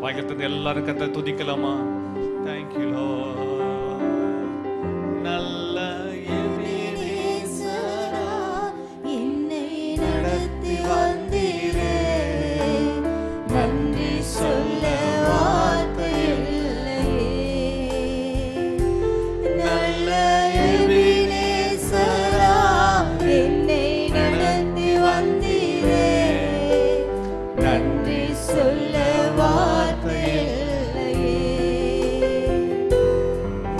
வாய்க்கிலிருந்து எல்லாரும் கர்த்தரை துதிக்கலாமா? Thank you Lord. நல்ல எபினேசரா என்னை நடத்தி வந்தீரே, நன்றி சொல்ல வார்த்தை இல்லையே. நல்ல எபினேசரா என்னை நடத்தி வந்தீரே, நன்றி சொல்ல வார்த்தை இல்லையே.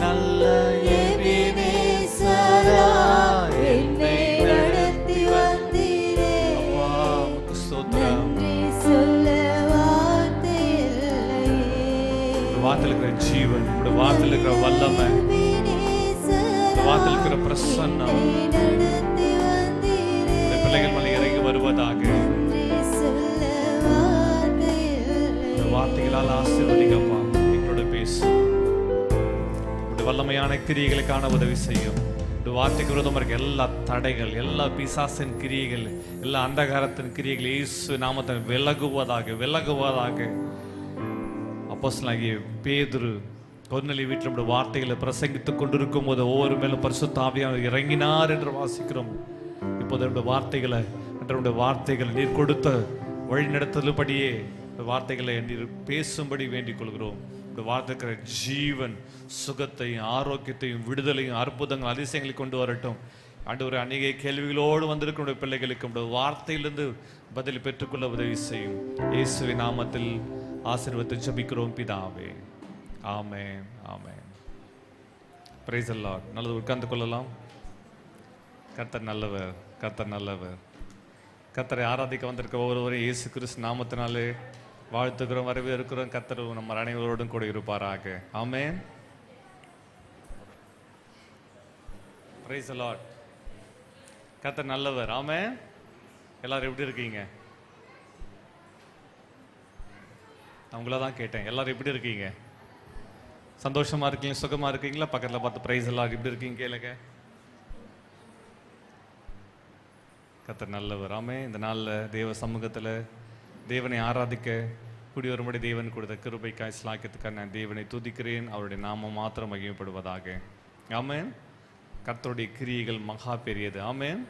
நல்ல எபினேசரா என்னை நடத்தி வந்தீரே, அப்பா உமக்கு ஸ்தோத்திரம். நன்றி சொல்ல வார்த்தை இல்லையே. உங்க வார்த்தையில் இருக்கிற ஜீவன், உங்க வார்த்தையில் இருக்கிற வல்லமை, உங்க வார்த்தையில் இருக்கிற பிரசன்னம் நடத்தி வந்தீரே, உங்க பிள்ளைகள் மேலே இறங்கி வருவதாக. நன்றி சொல்ல வார்த்தை இந்த இல்லையே. வார்த்தைகளால் ஆசீர்வதிங்கப்பா. எங்களோட பேசு. உங்க வல்லமையான கிரியைகளை காண உதவி செய்யும். இந்த வார்த்தைக்கு விரோதமாக இருக்க எல்லா தடைகள், எல்லா பிசாசின் கிரியைகள், எல்லா அந்தகாரத்தின் கிரியைகள் இயேசு நாமத்தை விலகுவதாக. அப்போஸ்தலனாகிய பேதுரு கொர்நேலிய வீட்டில் நம்முடைய வார்த்தைகளை பிரசங்கித்துக் கொண்டிருக்கும் போது ஒவ்வொரு மேலும் பரிசுத்த ஆவியானவர் இறங்கினார் என்று வாசிக்கிறோம். இப்போது நம்முடைய வார்த்தைகளை நீர் கொடுத்த வழி நடத்தலும்படியே வார்த்தைகளை நீர் பேசும்படி வேண்டிக் கொள்கிறோம். இந்த வார்த்தைக்கிற ஜீவன் சுகத்தையும் ஆரோக்கியத்தையும் விடுதலையும் அற்புதங்கள் அதிசயங்களை கொண்டு வரட்டும். ஆண்டவரே, அநேக கேள்விகளோடு வந்திருக்கிற பிள்ளைகளுக்கு உடைய வார்த்தையிலிருந்து பதில் பெற்றுக்கொள்ள உதவி செய்யும். இயேசுவின் நாமத்தில் ஆசீர்வதித்து ஜெபிக்கிறோம் பிதாவே. ஆமென், ஆமென். Praise the lord. நல்லது, உட்கார்ந்து கொள்ளலாம். கர்த்தர் நல்லவர், கர்த்தர் நல்லவர். கர்த்தரை ஆராதிக்க வந்திருக்க ஒவ்வொருவரையும் இயேசு கிறிஸ்து நாமத்தினாலே வாழ்த்துக்கிறோம், வரவேற்கிறோம். கர்த்தர் நம்ம அனைவரோடும் கூட இருப்பாராக. ஆமென். Praise the lord. கர்த்தர் நல்லவர். ஆமென். எல்லாரும் எப்படி இருக்கீங்க? அவங்கள தான் கேட்டேன். எல்லாரும் எப்படி இருக்கீங்க? சந்தோஷமா இருக்கீங்க, சுகமா இருக்கீங்களா? பக்கத்தில் பார்த்து பிரைஸ் எல்லாம் எப்படி இருக்கீங்க கேளுங்க. கர்த்தர் நல்லவர். ஆமென். இந்த நாளில் தேவ சமூகத்தில் தேவனை ஆராதிக்க கூடி வரும்படி தேவன் கொடுத்த கிருபைக்காய் ஸ்லாக்கியத்துக்காக நான் தேவனை துதிக்கிறேன். அவருடைய நாமம் மாத்திரம் மகிமைப்படுவதாக. ஆமென். கர்த்தருடைய கிரியைகள் மகா பெரியது. ஆமென்.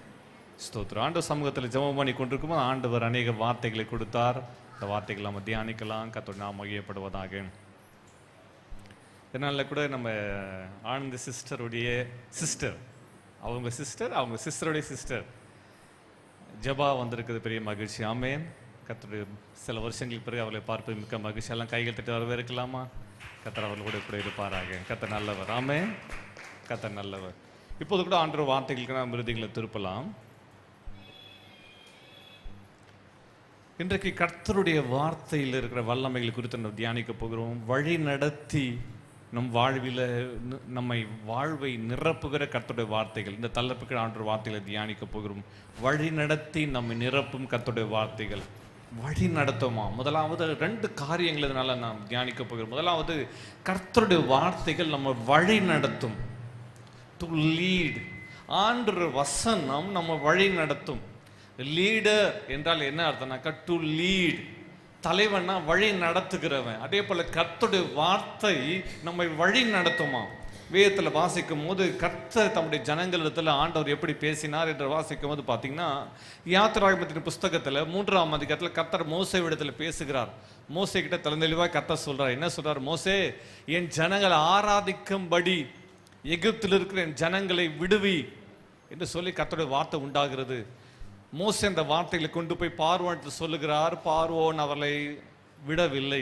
ஸ்தோத்திரம். ஆண்டவர் சமூகத்தில் ஜெபம் பண்ணி கொண்டிருக்கும்போது ஆண்டவர் அநேக வார்த்தைகளை கொடுத்தார். இந்த வார்த்தைகள் நம்ம தியானிக்கலாம். கர்த்தருடைய நாமம் மகிமைப்படுவதாக. இதனால் கூட நம்ம ஆனந்த் சிஸ்டருடைய சிஸ்டர், அவங்க சிஸ்டருடைய சிஸ்டர் ஜபா வந்திருக்குது. பெரிய மகிழ்ச்சி. ஆமென். கர்த்தருடைய சில வருஷங்களுக்கு பிறகு அவளை பார்ப்பது மிக்க மகிழ்ச்சி. எல்லாம் கைகள் தட்டி வரவேற்கலாமா? கர்த்தர் அவர்களோட கூட இருப்பாராக. கர்த்தர் நல்லவர். ஆமென். கர்த்தர் நல்லவர். இப்போது கூட ஆண்டவர் வார்த்தைகளுக்கு நாம் விருதுகளை திருப்பலாம். இன்றைக்கு கர்த்தருடைய வார்த்தையில் இருக்கிற வல்லமைகள் குறித்து நம்ம தியானிக்க போகிறோம். வழி நடத்தி நம் நம்மை வாழ்வை நிரப்புகிற கர்த்தருடைய வார்த்தைகள். இந்த தலைப்புக்கு ஆண்டவர் வார்த்தைகளை தியானிக்க போகிறோம். வழி நடத்தி நம்மை நிரப்பும் கர்த்தருடைய வார்த்தைகள். வழி நடத்துமா? முதலாவது 2 காரியங்கள் இதனால நாம் தியானிக்க போகிறோம். முதலாவது, கர்த்தருடைய வார்த்தைகள் நம்ம வழி நடத்தும். To lead. ஆண்டவர் வசனம் நம்ம வழி நடத்தும். லீடர் என்றால் என்ன அர்த்தம்னாக்கா டு லீட். தலைவன்னா வழி நடத்துகிறவன். அதே போல கர்த்தருடைய வார்த்தை நம்மை வழி நடத்துமா? வேதத்தில் வாசிக்கும் போது கர்த்தர் தம்முடைய ஜனங்களிடத்தில் ஆண்டவர் எப்படி பேசினார் என்று வாசிக்கும் போது பார்த்தீங்கன்னா, யாத்திராகமத்தின் புஸ்தகத்தில் 3ஆம் அதிகாரத்தில் கர்த்தர் மோசேவிடத்தில் பேசுகிறார். மோசே கிட்ட தெளிவாக கர்த்தர் சொல்றார். என்ன சொல்றார்? மோசே, என் ஜனங்களை ஆராதிக்கும்படி எகிப்தில் இருக்கிற என் ஜனங்களை விடுவி என்று சொல்லி கர்த்தருடைய வார்த்தை உண்டாகிறது. மோசே அந்த வார்த்தைகளை கொண்டு போய் பார்வோனுக்கு சொல்லுகிறார். பார்வோன் அவர்களை விடவில்லை.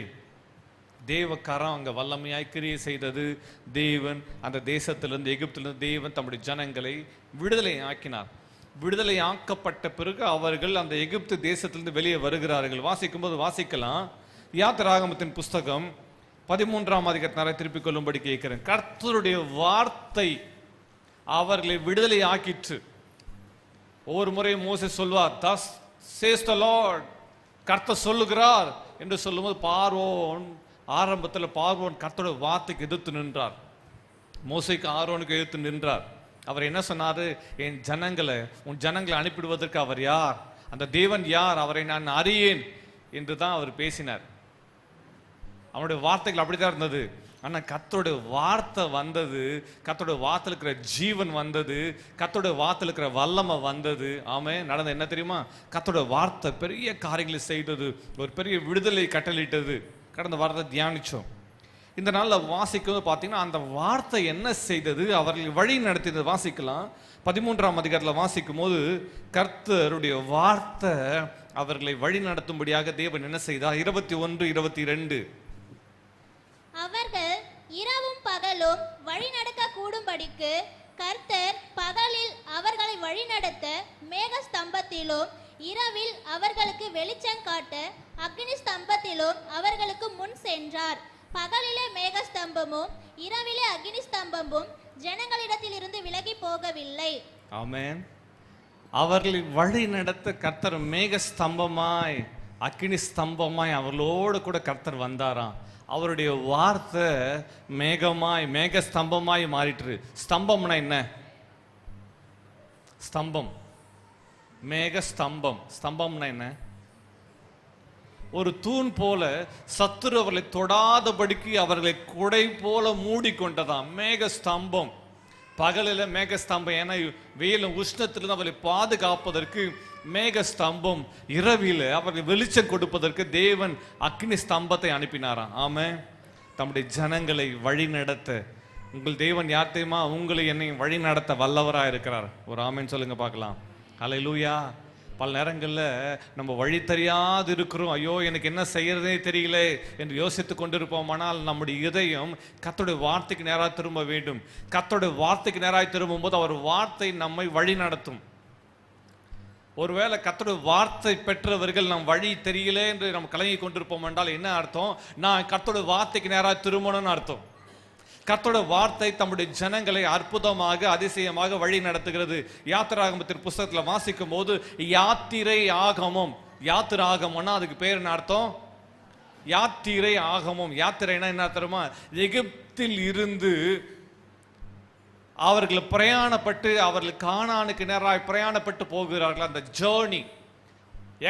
தேவக்காரன் அங்கே வல்லமையாய் கிரியை செய்தது. தேவன் அந்த தேசத்திலிருந்து, எகிப்திலிருந்து தேவன் தம்முடைய ஜனங்களை விடுதலை ஆக்கினார். விடுதலை ஆக்கப்பட்ட பிறகு அவர்கள் அந்த எகிப்து தேசத்திலிருந்து வெளியே வருகிறார்கள். வாசிக்கும்போது வாசிக்கலாம். யாத்திராகமத்தின் புஸ்தகம் 13ஆம் அதிகாரத்தை திருப்பிக் கொள்ளும்படி கேட்கிறேன். கர்த்தருடைய வார்த்தை அவர்களை விடுதலை ஆக்கிற்று. ஒவ்வொரு முறையும் மோசே சொல்வார், thus says the Lord, கர்த்தர் சொல்லுகிறார் என்று சொல்லும்போது ஆரம்பத்தில் பார்வோன் கர்த்தருடைய வார்த்தைக்கு எதிர்த்து நின்றார். மோசேக்கு ஆரோனுக்கு எதிர்த்து நின்றார். அவர் என்ன சொன்னாரு? உன் ஜனங்களை அனுப்பிடுவதற்கு அவர் யார்? அந்த தேவன் யார்? அவரை நான் அறியேன் என்று தான் அவர் பேசினார். அவனுடைய வார்த்தைகள் அப்படிதான் இருந்தது. ஆனா கர்த்தருடைய வார்த்தை வந்தது, கர்த்தருடைய வார்த்தையில் இருக்கிற ஜீவன் வந்தது, கர்த்தருடைய வார்த்தையில் இருக்கிற வல்லமை வந்தது. ஆமென். நடந்தது என்ன தெரியுமா? கர்த்தருடைய வார்த்தை பெரிய காரியங்களை செய்தது, ஒரு பெரிய விடுதலை கட்டளிட்டது. கடந்த வாரத்தை தியானிச்சோம். இந்த நாளில் வாசிக்கும் பார்த்தீங்கன்னா அந்த வார்த்தை என்ன செய்தது, அவர்களை வழி நடத்தியது. வாசிக்கலாம். 13ஆம் அதிகாரத்தில் வாசிக்கும் போது கர்த்தருடைய வார்த்தை அவர்களை வழி நடத்தும்படியாக தேவன் என்ன செய்தார்? 21, 22. அவர்கள் இரவும் பகலும் வழி நடக்க கூடும்படிக்கு கர்த்தர் பகலில் அவர்களை வழிநடத்த மேக ஸ்தம்பத்திலும் இரவில் அவர்களுக்கு வெளிச்சம் காட்ட அக்னி ஸ்தம்பத்திலும் அவர்களுக்கு முன் சென்றார். பகலிலே மேக ஸ்தம்பமும் இரவிலே அக்னி ஸ்தம்பமும் ஜனங்களிடத்திலிருந்து விலகி போகவில்லை. ஆமென். அவர்களை வழி நடத்த கர்த்தர் மேக ஸ்தம்பமாய் அக்னி ஸ்தம்பமாய் அவர்களோடு கூட கர்த்தர் வந்தாராம். அவருடைய வார்த்தை மேகமாய் மேக ஸ்தம்பமாய் மாறிட்டு. ஸ்தம்பம்னா என்ன? ஸ்தம்பம், மேக ஸ்தம்பம். ஸ்தம்பம்னா என்ன? ஒரு தூண் போல சத்துரு அவர்களை தொடாதபடிக்கு அவர்களை குடை போல மூடிக்கொண்டதாம் மேக ஸ்தம்பம். பகலில் மேக ஸ்தம்பம், ஏன்னா வெயிலும் உஷ்ணத்திலிருந்து அவர்களை பாதுகாப்பதற்கு மேக ஸ்தம்பம். இரவில் அவர்கள் வெளிச்சம் கொடுப்பதற்கு தேவன் அக்னி ஸ்தம்பத்தை அனுப்பினாராம். ஆமென். தம்முடைய ஜனங்களை வழி நடத்த உங்கள் தேவன் யார் தெரியுமா? உங்களை என்னை வழி நடத்த வல்லவராக இருக்கிறார். ஒரு ஆமென் சொல்லுங்க பார்க்கலாம். ஹல்லேலூயா. பல நேரங்களில் நம்ம வழி தெரியாது இருக்கிறோம். ஐயோ எனக்கு என்ன செய்யறதே தெரியல என்று யோசித்து கொண்டிருப்போம். ஆனால் நம்முடைய இதயம் கர்த்தருடைய வார்த்தைக்கு நேராக திரும்ப வேண்டும். கர்த்தருடைய வார்த்தைக்கு நேராக திரும்பும் போது அவர் வார்த்தை நம்மை வழி நடத்தும். ஒருவேளை கர்த்தருடைய வார்த்தை பெற்றவர்கள் நம் வழி தெரியல என்று நம்ம கலங்கி கொண்டிருப்போம் என்றால் என்ன அர்த்தம்? நான் கர்த்தருடைய வார்த்தைக்கு நேராக திரும்பணும்னு அர்த்தம். கர்த்தருடைய வார்த்தை தம்முடைய ஜனங்களை அற்புதமாக அதிசயமாக வழி நடத்துகிறது. யாத்திராகமத்தின் புஸ்தகத்தில் வாசிக்கும் போது யாத்திரை ஆகமம், யாத்திராகமம்னா அதுக்கு பேர் என்ன அர்த்தம்? யாத்திரை ஆகமம். யாத்திரைனா என்ன தெரியுமா? எகிப்தில் இருந்து அவர்கள் பிரயாணப்பட்டு அவர்கள் கானானுக்கு நேராக பிரயாணப்பட்டு போகிறார்கள். அந்த ஜேர்னி,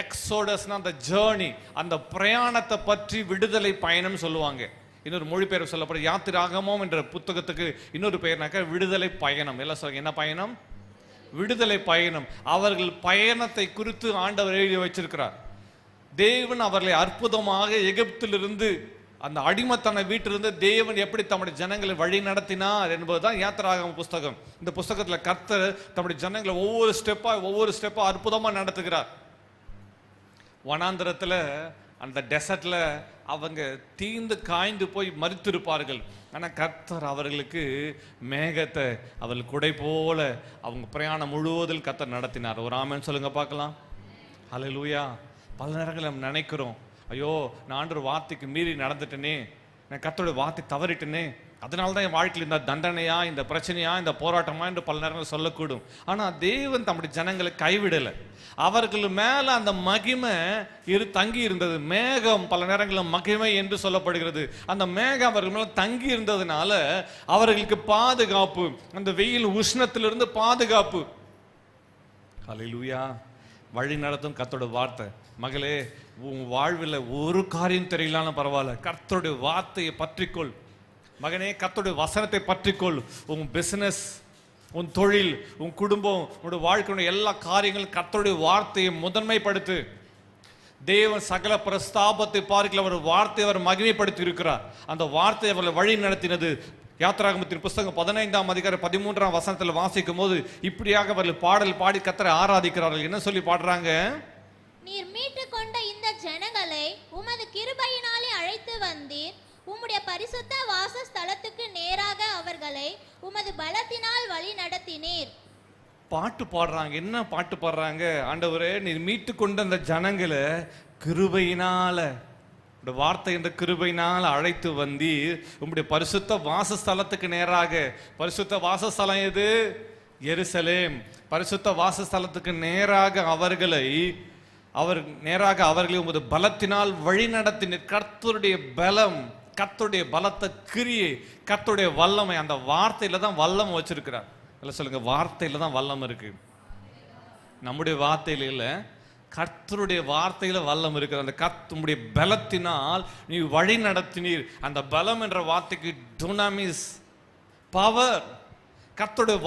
எக்ஸோடஸ்னா அந்த ஜேர்னி, அந்த பிரயாணத்தை பற்றி விடுதலை பயணம் சொல்லுவாங்க. இன்னொரு மொழிபெயர்ப்பு சொல்லப்படுது யாத்திராகமம் என்ற புத்தகத்துக்கு இன்னொரு பெயர்னாக்க விடுதலை பயணம். எல்லாம் சொல்லுங்க, என்ன பயணம்? விடுதலை பயணம். அவர்கள் பயணத்தை குறித்து ஆண்டவர் எழுதி வச்சிருக்கிறார். தேவன் அவர்களை அற்புதமாக எகிப்திலிருந்து, அந்த அடிமத்தன வீட்டிலிருந்து தேவன் எப்படி தம்முடைய ஜனங்களை வழி நடத்தினார் என்பதுதான் யாத்திராகம புஸ்தகம். இந்த புஸ்தகத்தில் கர்த்தர் தம்முடைய ஜனங்களை ஒவ்வொரு ஸ்டெப்பா அற்புதமா நடத்துகிறார். வனாந்திரத்தில் அந்த டெசர்ட்ல அவங்க தீந்து காய்ந்து போய் மரித்திருப்பார்கள். ஆனால் கர்த்தர் அவர்களுக்கு மேகத்தை அவர்கள் குடை போல அவங்க பிரயாணம் முழுவதில் கர்த்தர் நடத்தினார். ஒரு ஆமென் சொல்லுங்க பார்க்கலாம். ஹல்லேலூயா. பல நேரங்களில் நம்ம நினைக்கிறோம், ஐயோ நான் ஆண்டவர் வார்த்தைக்கு மீறி நடந்துட்டேனே, நான் கர்த்தருடைய வார்த்தை தவறிட்டேனே, அதனால தான் என் வாழ்க்கையில் இந்த தண்டனையா, இந்த பிரச்சனையா, இந்த போராட்டமா என்று பல நேரங்கள் சொல்லக்கூடும். ஆனால் தேவன் தம்முடைய ஜனங்களை கைவிடலை. அவர்கள் மேல அந்த மகிமை தங்கி இருந்தது. மேகம் பல நேரங்களில் மகிமை என்று சொல்லப்படுகிறது. அந்த மேகம் அவர்கள் மேல தங்கி இருந்ததுனால அவர்களுக்கு பாதுகாப்பு, அந்த வெயில் உஷ்ணத்திலிருந்து பாதுகாப்பு. ஹல்லேலூயா. வழி நடத்தும் கர்த்தருடைய வார்த்தை. மகளே, உன் வாழ்வில் ஒரு காரியம் தெரியலான்னு பரவாயில்ல, கர்த்தருடைய வார்த்தையை பற்றிக்கொள். மகனே, கர்த்தருடைய வசனத்தை பற்றிக்கொள். உன் பிசினஸ், உன் தொழில், உன் குடும்பம், உன்னுடைய வாழ்க்கையுடைய எல்லா காரியங்களும் கர்த்தருடைய வார்த்தையை முதன்மைப்படுத்து. தேவன் சகல பிரஸ்தாபத்தை பார்க்கல அவர் வார்த்தையை அவர் மகிமைப்படுத்தி இருக்கிறார். அந்த வார்த்தை அவர்களை வழி நடத்தினது. யாத்திராகமத்தின் புஸ்தகம் 15ஆம் அதிகாரம் 13ஆம் வசனத்தில் வாசிக்கும் போது இப்படியாக அவர்கள் பாடல் பாடி கர்த்தரை ஆராதிக்கிறார்கள். என்ன சொல்லி பாடுறாங்க? நீர் மீட்டு கொண்ட இந்த ஜனங்களை உமது கிருபையினாலே அழைத்து வந்தீர். உம்முடைய பரிசுத்த வாசஸ்தலத்துக்கு நேராக அவர்களை உமது பலத்தினால் வழி நடத்தினீர். பாட்டு பாடுறாங்க. என்ன பாட்டு பாடுறாங்க? ஆண்டவரே, நீர் மீட்டு கொண்ட அந்த ஜனங்களை கிருபையினால, இந்த வார்த்தை என்ற கிருபையினால் அழைத்து வந்தீர். உம்முடைய பரிசுத்த வாசஸ்தலத்துக்கு நேராக. பரிசுத்த வாசஸ்தலம் எது? எருசலேம். பரிசுத்த வாசஸ்தலத்துக்கு நேராக அவர்களை உமது பலத்தினால் வழி நடத்தினீர். கர்த்தருடைய பலம், கர்த்தருடைய பலத்த கிரியை, கர்த்தருடைய வல்லமை, அந்த வார்த்தையில தான் வல்லம் வச்சிருக்கிறார். சொல்லுங்க, வார்த்தையில தான் வல்லம் இருக்கு. நம்முடைய வார்த்தையில இல்ல, கர்த்தருடைய வார்த்தையில வல்லம் இருக்குது. அந்த உம்முடைய பலத்தினால் நீ வழி நடத்தினீர். அந்த பலம் என்ற வார்த்தைக்கு டுனாமிஸ், பவர். கர்த்தருடைய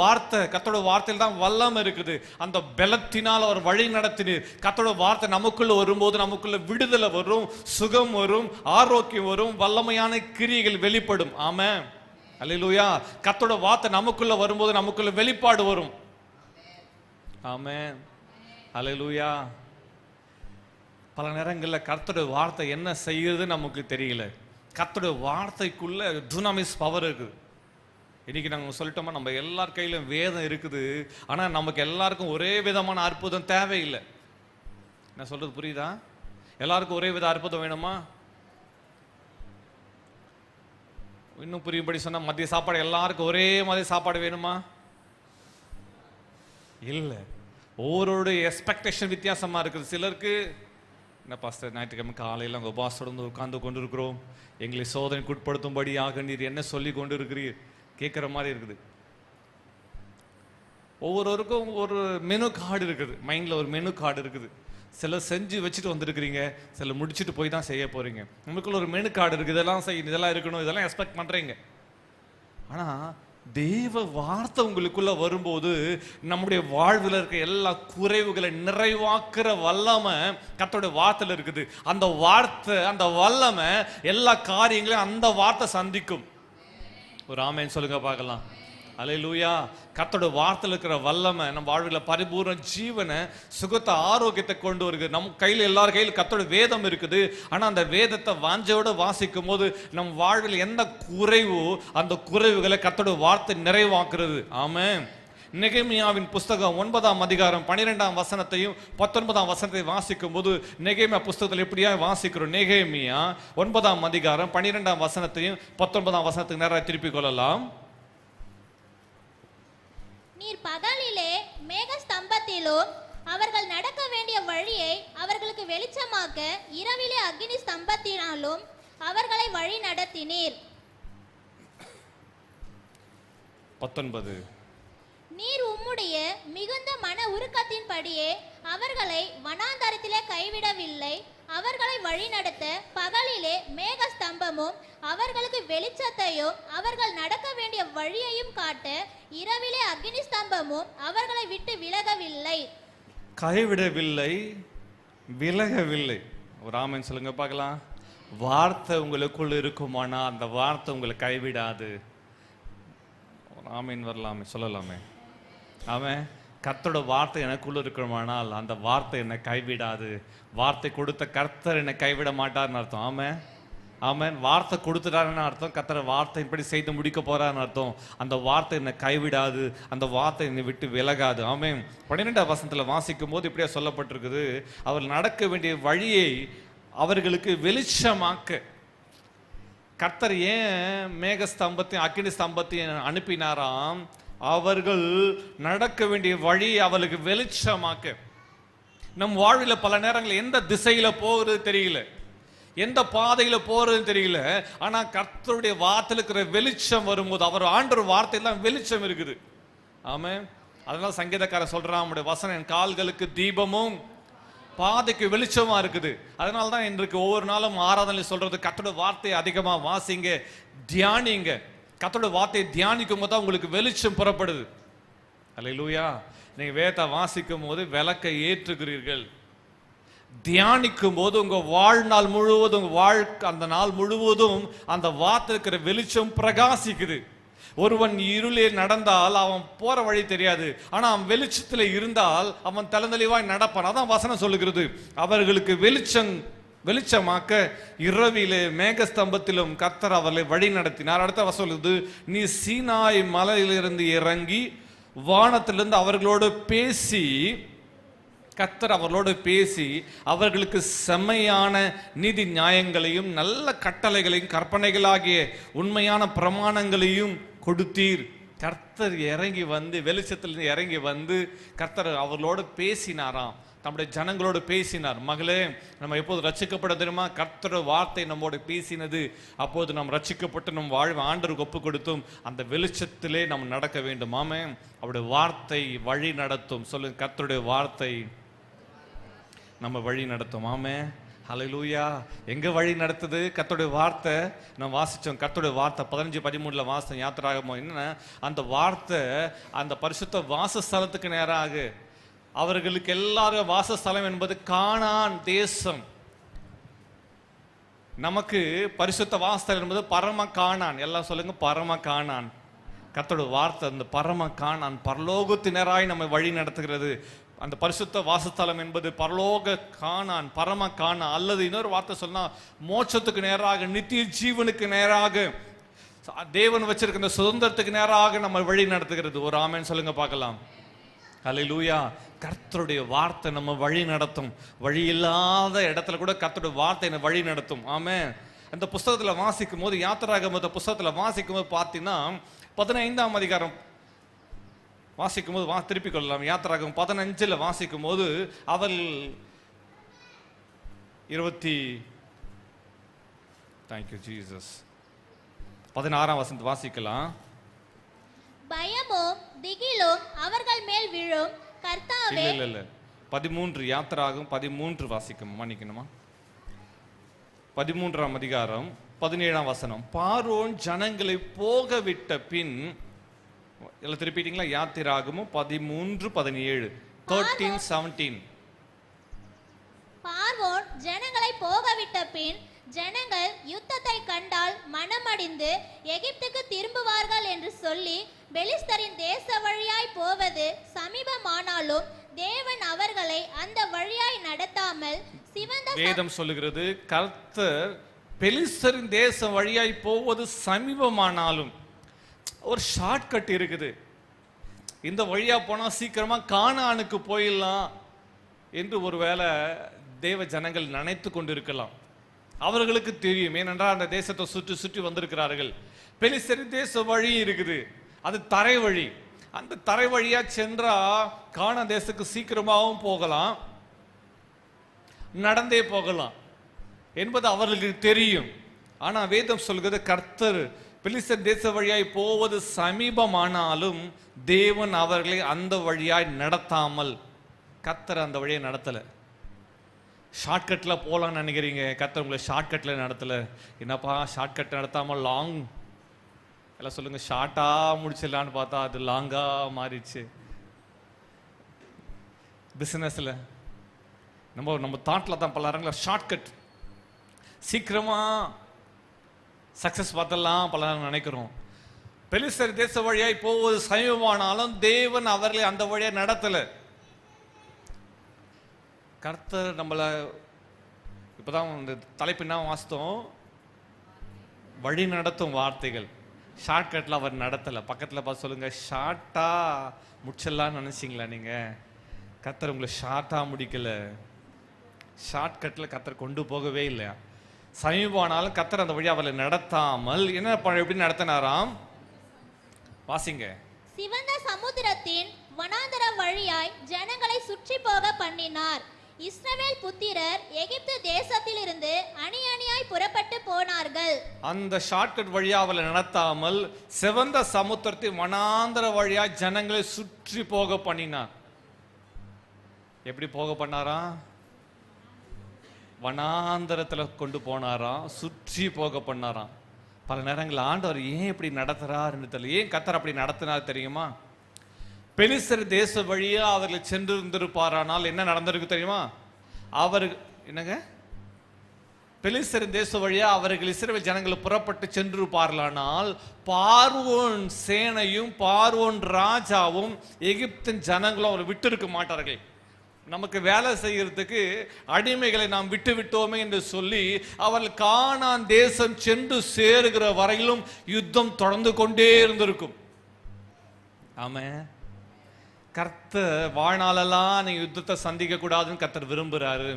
வார்த்தையில் தான் வல்லம் இருக்குது. அந்த பலத்தினால் அவர் வழி நடத்தினீர். கர்த்தருடைய வார்த்தை நமக்குள்ள வரும்போது நமக்குள்ள விடுதலை வரும், சுகம் வரும், ஆரோக்கியம் வரும், வல்லமையான கிரியைகள் வெளிப்படும். ஆமென், அல்லேலூயா. கர்த்தருடைய வார்த்தை நமக்குள்ள வரும்போது நமக்குள்ள வெளிப்பாடு வரும். ஆமென், அல்லேலூயா. பல நேரங்களில் கர்த்தருடைய வார்த்தை என்ன செய்யுது நமக்கு தெரியல. கர்த்தருடைய வார்த்தைக்குள்ள டுனாமிஸ் பவர் இருக்குது. இன்னைக்கு நாங்கள் சொல்லிட்டோமா, நம்ம எல்லார் கையிலும் வேதம் இருக்குது. ஆனால் நமக்கு எல்லாருக்கும் ஒரே விதமான அற்புதம் தேவையில்லை. நான் சொல்றது புரியுதா? எல்லாருக்கும் ஒரே வித அற்புதம் வேணுமா? இன்னும் புரியும்படி சொன்னா, மதிய சாப்பாடு எல்லாருக்கும் ஒரே மாதிரி சாப்பாடு வேணுமா? இல்லை. ஒவ்வொருடைய எக்ஸ்பெக்டேஷன் வித்தியாசமா இருக்குது. சிலருக்கு என்ன பாஸ்டர், ஞாயிற்றுக்கிழமை காலையில் அங்கே உபாசோடு உட்கார்ந்து கொண்டு இருக்கிறோம், எங்களை சோதனைக்கு உட்படுத்தும்படியாக நீர் என்ன சொல்லி கொண்டு இருக்கிறீர் கேட்குற மாதிரி இருக்குது. ஒவ்வொருவருக்கும் ஒரு மெனு கார்டு இருக்குது, மைண்டில் ஒரு மெனு கார்டு இருக்குது. சிலர் செஞ்சு வச்சுட்டு வந்திருக்கிறீங்க, சிலர் முடிச்சுட்டு போய் தான் செய்ய போறீங்க. உங்களுக்குள்ள ஒரு மெனு கார்டு இருக்குது, இதெல்லாம் செய்யணும், இதெல்லாம் இருக்கணும், இதெல்லாம் எக்ஸ்பெக்ட் பண்ணுறீங்க. ஆனால் தேவ வார்த்தை உங்களுக்குள்ள வரும்போது நம்முடைய வாழ்வில் இருக்க எல்லா குறைவுகளை நிறைவாக்குற வல்லமை கர்த்தருடைய வார்த்தையில் இருக்குது. அந்த வார்த்தை, அந்த வல்லமை எல்லா காரியங்களையும் அந்த வார்த்தை சந்திக்கும். ஒரு ஆமென் சொல்லுங்க பார்க்கலாம். அல்லேலூயா. கர்த்தருடைய வார்த்தையில் இருக்கிற வல்லமை நம்ம வாழ்வில் பரிபூர்ண ஜீவனை, சுகத்தை, ஆரோக்கியத்தை கொண்டு வருது. நம் கையில், எல்லார் கையில் கர்த்தருடைய வேதம் இருக்குது. ஆனால் அந்த வேதத்தை வாஞ்சையோடு வாசிக்கும் போது நம் வாழ்வில் எந்த குறைவோ அந்த குறைவுகளை கர்த்தருடைய வார்த்தை நிறைவாக்குறது. ஆமென். நெகேமியாவின் புஸ்தகம் 9ஆம் அதிகாரம் 12ஆம் வசனத்தையும் 19ஆம் வசனத்தையும் வாசிக்கும் போது, நெகேமியா புஸ்தகத்தில் எப்படியா வாசிக்கிறோம்? நெகேமியா 9ஆம் அதிகாரம் 12ஆம் வசனத்தையும் 19ஆம் வசனத்துக்கு நேராக திருப்பிக் கொள்ளலாம். நீர் பகலிலே மேக ஸ்தம்பத்திலும் அவர்கள் நடக்க வேண்டிய வழியை அவர்களுக்கு வெளிச்சமாக்க இரவிலே அக்கினி ஸ்தம்பத்தினாலும் அவர்களை வழி நடத்தினீர். 19. நீர் உம்முடைய மிகுந்த மன உருக்கத்தின்படியே அவர்களை வனாந்தரத்திலே கைவிடவில்லை. அவர்களை வழிநடத்த பகலிலே மேக ஸ்தம்பமும் அவர்களுக்கு வெளிச்சத்தையும் அவர்கள் நடக்க வேண்டிய வழியையும் காட்ட இரவிலே அக்கினி ஸ்தம்பமும் அவர்களை விட்டு விலகவில்லை. கைவிடவில்லை, விலகவில்லை. ஒரு ஆமென் சொல்லுங்க பார்க்கலாம். வார்த்தை உங்களுக்குள்ள இருக்குமானா அந்த வார்த்தை உங்களை கைவிடாது. ஆமென் வரலாமே, சொல்லலாமே. ஆமென். கர்த்தரோட வார்த்தை எனக்குள்ள இருக்கணுமானால் அந்த வார்த்தை என்னை கைவிடாது. வார்த்தை கொடுத்த கர்த்தர் என்னை கைவிட மாட்டார்னு அர்த்தம். ஆமென், ஆமென். வார்த்தை கொடுத்துட்டாருன்னு அர்த்தம் கர்த்தர் வார்த்தை இப்படி செய்து முடிக்க போறாருன்னு அர்த்தம். அந்த வார்த்தை என்னை கைவிடாது, அந்த வார்த்தை என்னை விட்டு விலகாது. ஆமென். 12ஆம் வசனத்தில் வாசிக்கும் போது இப்படியே சொல்லப்பட்டிருக்குது, அவர் நடக்க வேண்டிய வழியை அவர்களுக்கு வெளிச்சமாக்க. கர்த்தர் ஏன் மேக ஸ்தம்பத்தையும் அக்கினி ஸ்தம்பத்தையும் அனுப்பினாராம்? அவர்கள் நடக்க வேண்டிய வழி அவர்களுக்கு வெளிச்சமாக்க. நம் வாழ்வில் பல நேரங்களில் எந்த திசையில போகிறது தெரியல, எந்த பாதையில போறது தெரியல. ஆனா கர்த்தருடைய வார்த்தையில் இருக்கிற வெளிச்சம் வரும்போது, அவர் ஆண்டவர் வார்த்தையெல்லாம் வெளிச்சம் இருக்குது. ஆமென். அதனால சங்கீதக்காரர் சொல்றான், நம்முடைய வசனம் என் கால்களுக்கு தீபமும் பாதைக்கு வெளிச்சமா இருக்குது. அதனால தான் இன்றைக்கு ஒவ்வொரு நாளும் ஆராதனை சொல்றது, கர்த்தருடைய வார்த்தையை அதிகமா வாசிங்க, தியானிங்க. கர்த்தருடைய வார்த்தையை தியானிக்கும் போது தான் உங்களுக்கு வெளிச்சம் புறப்படுது. அல்லேலூயா. நீங்க வேதத்தை வாசிக்கும் போது விளக்கை ஏற்றுகிறீர்கள், தியானிக்கும் போது உங்க வாழ்நாள் முழுவதும், அந்த நாள் முழுவதும் அந்த வார்த்தை இருக்கிற வெளிச்சம் பிரகாசிக்குது. ஒருவன் இருளில் நடந்தால் அவன் போற வழி தெரியாது, ஆனா அவன் வெளிச்சத்தில் இருந்தால் அவன் தலந்தெளிவாய் நடப்பான். அதான் வசனம் சொல்லுகிறது, அவர்களுக்கு வெளிச்சமாக்க இரவிலே மேகஸ்தம்பத்திலும் கர்த்தர் அவர்களை வழி நடத்தினார். அடுத்த வசனம் சொல்லுது, நீ சீனாய் மலையிலிருந்து இறங்கி வானத்திலிருந்து அவர்களோடு பேசி, கர்த்தர் அவர்களோடு பேசி அவர்களுக்கு செம்மையான நீதி நியாயங்களையும் நல்ல கட்டளைகளையும் கற்பனைகளாகிய உண்மையான பிரமாணங்களையும் கொடுத்தீர். கர்த்தர் இறங்கி வந்து, வெளிச்சத்திலிருந்து இறங்கி வந்து கர்த்தர் அவர்களோடு பேசினாராம், நம்முடைய ஜனங்களோடு பேசினார். மகளே, நம்ம எப்போது ரட்சிக்கப்பட தெரியுமா? கர்த்தரோட வார்த்தை நம்மோடு பேசினது. அப்போது நாம் ரட்சிக்கப்பட்டு நம் வாழ்வை ஆண்டவருக்கு ஒப்பு கொடுத்தும் அந்த வெளிச்சத்திலே நாம் நடக்க வேண்டும். ஆமென். அவருடைய வார்த்தை வழி நடத்தும். சொல்லுங்க, கர்த்தருடைய வார்த்தை நம்ம வழி நடத்தும். ஆமே, ஹல்லேலூயா. எங்க வழி நடத்துது? கர்த்தருடைய வார்த்தை. நம்ம வாசிச்சோம், கர்த்தருடைய வார்த்தை 15-13 வாசம் யாத்திராகமம். என்ன அந்த வார்த்தை? அந்த பரிசுத்த வாசஸ்தலத்துக்கு நேராக, அவர்களுக்கு எல்லாரும் வாசஸ்தலம் என்பது கானான் தேசம். நமக்கு பரிசுத்த வாசஸ்தலம் என்பது பரம கானான். எல்லாம் சொல்லுங்க, பரம கானான். கர்த்தருடைய வார்த்தை அந்த பரம கானான், பரலோகத்தினராய் நம்மை வழி நடத்துகிறது. அந்த பரிசுத்த வாசஸ்தலம் என்பது பரலோக கானான், பரம கானான். அல்லது இன்னொரு வார்த்தை சொன்னா மோட்சத்துக்கு நேராக, நித்திய ஜீவனுக்கு நேராக, தேவன் வச்சிருக்கிற இந்த சுதந்திரத்துக்கு நேராக நம்ம வழி நடத்துகிறது. ஒரு ஆமென் சொல்லுங்க பார்க்கலாம். ஹல்லேலூயா. கர்த்தருடைய வார்த்தை நம்ம வழி நடத்தும். வழி இல்லாத இடத்துல கூட கர்த்தருடைய வார்த்தை என்ன வழி நடத்தும். ஆமென். அந்த புஸ்தகத்துல வாசிக்கும் போது, யாத்திராகம புஸ்தகத்துல வாசிக்கும் போது பார்த்தீங்கன்னா 15ஆம் அதிகாரம் வாசிக்கும் போது திருப்பிக் கொள்ளலாம். யாத்திராகமம் 15 வாசிக்கும் போது அவள் 16ஆம் வசனத்தை வாசிக்கலாம். பயமும் திகிலும் அவர்கள் மேல் விழும். கர்த்தாவே, இல்ல 13 யாத்திராகமம் 13 வாசிக்கும், மன்னிக்கணுமா, 13ஆம் அதிகாரம் 17ஆம் வசனம். பார்வோன் ஜனங்களை போக விட்ட பின், எல்லாம் திருப்பிட்டீங்களா? யாத்திராகமம் 13-17, 13-17. பார்வோன் ஜனங்களை போகவிட்ட பின் ஜனங்கள் யுத்தத்தை கண்டால் மனமடிந்து எகிப்துக்கு திரும்புவார்கள் என்று சொல்லி பெலிஸ்தரின் தேச வழியாய் போவது சமீபமானாலும் தேவன் அவர்களை அந்த வழியாய் நடத்தாமல் சிவந்த வேதம் சொல்லுகிறது, கர்த்தர் பெலிஸ்தரின் தேசம் வழியாய் போவது சமீபமானாலும், ஒரு ஷார்ட்கட் இருக்குது. இந்த வழியா போனா சீக்கிரமா கானானுக்கு போயிடலாம் என்று ஒருவேளை தேவ ஜனங்கள் நினைத்து கொண்டிருக்கலாம். அவர்களுக்கு தெரியும், ஏனென்றால் அந்த தேசத்தை சுற்றி சுற்றி வந்திருக்கிறார்கள். பெலிஸ்தரின் தேச வழி இருக்குது, அது தரை வழி. அந்த தரை வழியா சென்றா கானான் தேசத்துக்கு சீக்கிரமாகவும் போகலாம், நடந்தே போகலாம் என்பது அவர்களுக்கு தெரியும். ஆனா வேதம் சொல்கிறது, கர்த்தர் பெலிஸ்தர் தேச வழியாய் போவது சமீபமானாலும் தேவன் அவர்களை அந்த வழியாய் நடத்தாமல், கர்த்தர் அந்த வழியை நடத்தல. ஷார்ட்கட்ல போலாம்னு நினைக்கிறீங்க, கர்த்தர் உங்களை ஷார்ட்கட்ல நடத்தல. என்னப்பா ஷார்ட்கட் நடத்தாமல் லாங், எல்லாம் சொல்லுங்க, ஷார்ட்டா முடிச்சிடலான்னு பார்த்தா அது லாங்கா மாறிடுச்சு. பிசினஸ்ல நம்ம தாட்ல தான் பல நேரங்கள ஷார்ட்கட், சீக்கிரமா சக்சஸ் பார்த்தலாம் பல நேரம் நினைக்கிறோம். பெலிஸ்தர் தேச வழியாய் போவது சமீபமானாலும் தேவன் அவர்களை அந்த வழியா நடத்தல. கர்த்தர் நம்மளை, இப்பதான் இந்த தலைப்பு என்ன வாசித்தோம், வழி நடத்தும் வார்த்தைகள். ஷார்ட்கட்ல அவர் நடத்தல. பக்கத்துல பார்த்து சொல்லுங்க, ஷார்ட்டா முடிச்சிடலாம்னு நினைச்சீங்களா நீங்க? கர்த்தர் உங்களை ஷார்ட்டா முடிக்கல, ஷார்ட்கட்ல கர்த்தர் கொண்டு போகவே இல்லையா. சமீபமானாலும் கர்த்தர் அந்த வழி அவளை நடத்தாமல் என்ன எப்படி நடத்தினாராம்? வாசிங்க. சிவந்த சமுத்திரத்தின் வனாந்தர வழியாய் ஜனங்களை சுற்றி போக பண்ணினார். இஸ்ரவேல் புத்திரர் எகிப்து தேசத்திலிருந்து அணி அணியாய் புறப்பட்டு போனார்கள். அந்த ஷார்ட்கட் வழியா அவளை நடத்தாமல் சிவந்த சமுத்திரத்தின் வனாந்தர வழியாய் ஜனங்களை சுற்றி போக பண்ணினார். எப்படி போக பண்ணாரா? வனாந்தரத்துல கொண்டு போனாராம், சுற்றி போக பண்ணாராம். பல நேரங்கள் ஆண்டவர் ஏன் இப்படி நடத்துறாருன்னு தெரியல. ஏன் கர்த்தர் அப்படி நடத்தினார் தெரியுமா? பெலிஸ்தர் தேச வழியா அவர்களை சென்று இருந்திருப்பாரானால் என்ன நடந்திருக்கு தெரியுமா? அவர் என்னங்க, பெலிஸ்தர் தேச வழியா அவர்கள் இஸ்ரவேல் ஜனங்களை புறப்பட்டு சென்றிருப்பார்களானால் பார்வோன் சேனையும் பார்வோன் ராஜாவும் எகிப்தின் ஜனங்களும் அவரை விட்டு இருக்க மாட்டார்கள். நமக்கு வேலை செய்யறதுக்கு அடிமைகளை நாம் விட்டு விட்டோமே என்று சொல்லி அவர்கள் கானான் தேசம் சென்று சேருகிற வரையிலும் யுத்தம் தொடர்ந்து கொண்டே இருந்திருக்கும். ஆமென். கர்த்தர் வாழ்நாளெல்லாம் நீங்க யுத்தத்தை சந்திக்க கூடாதுன்னு கர்த்தர் விரும்புறாரு.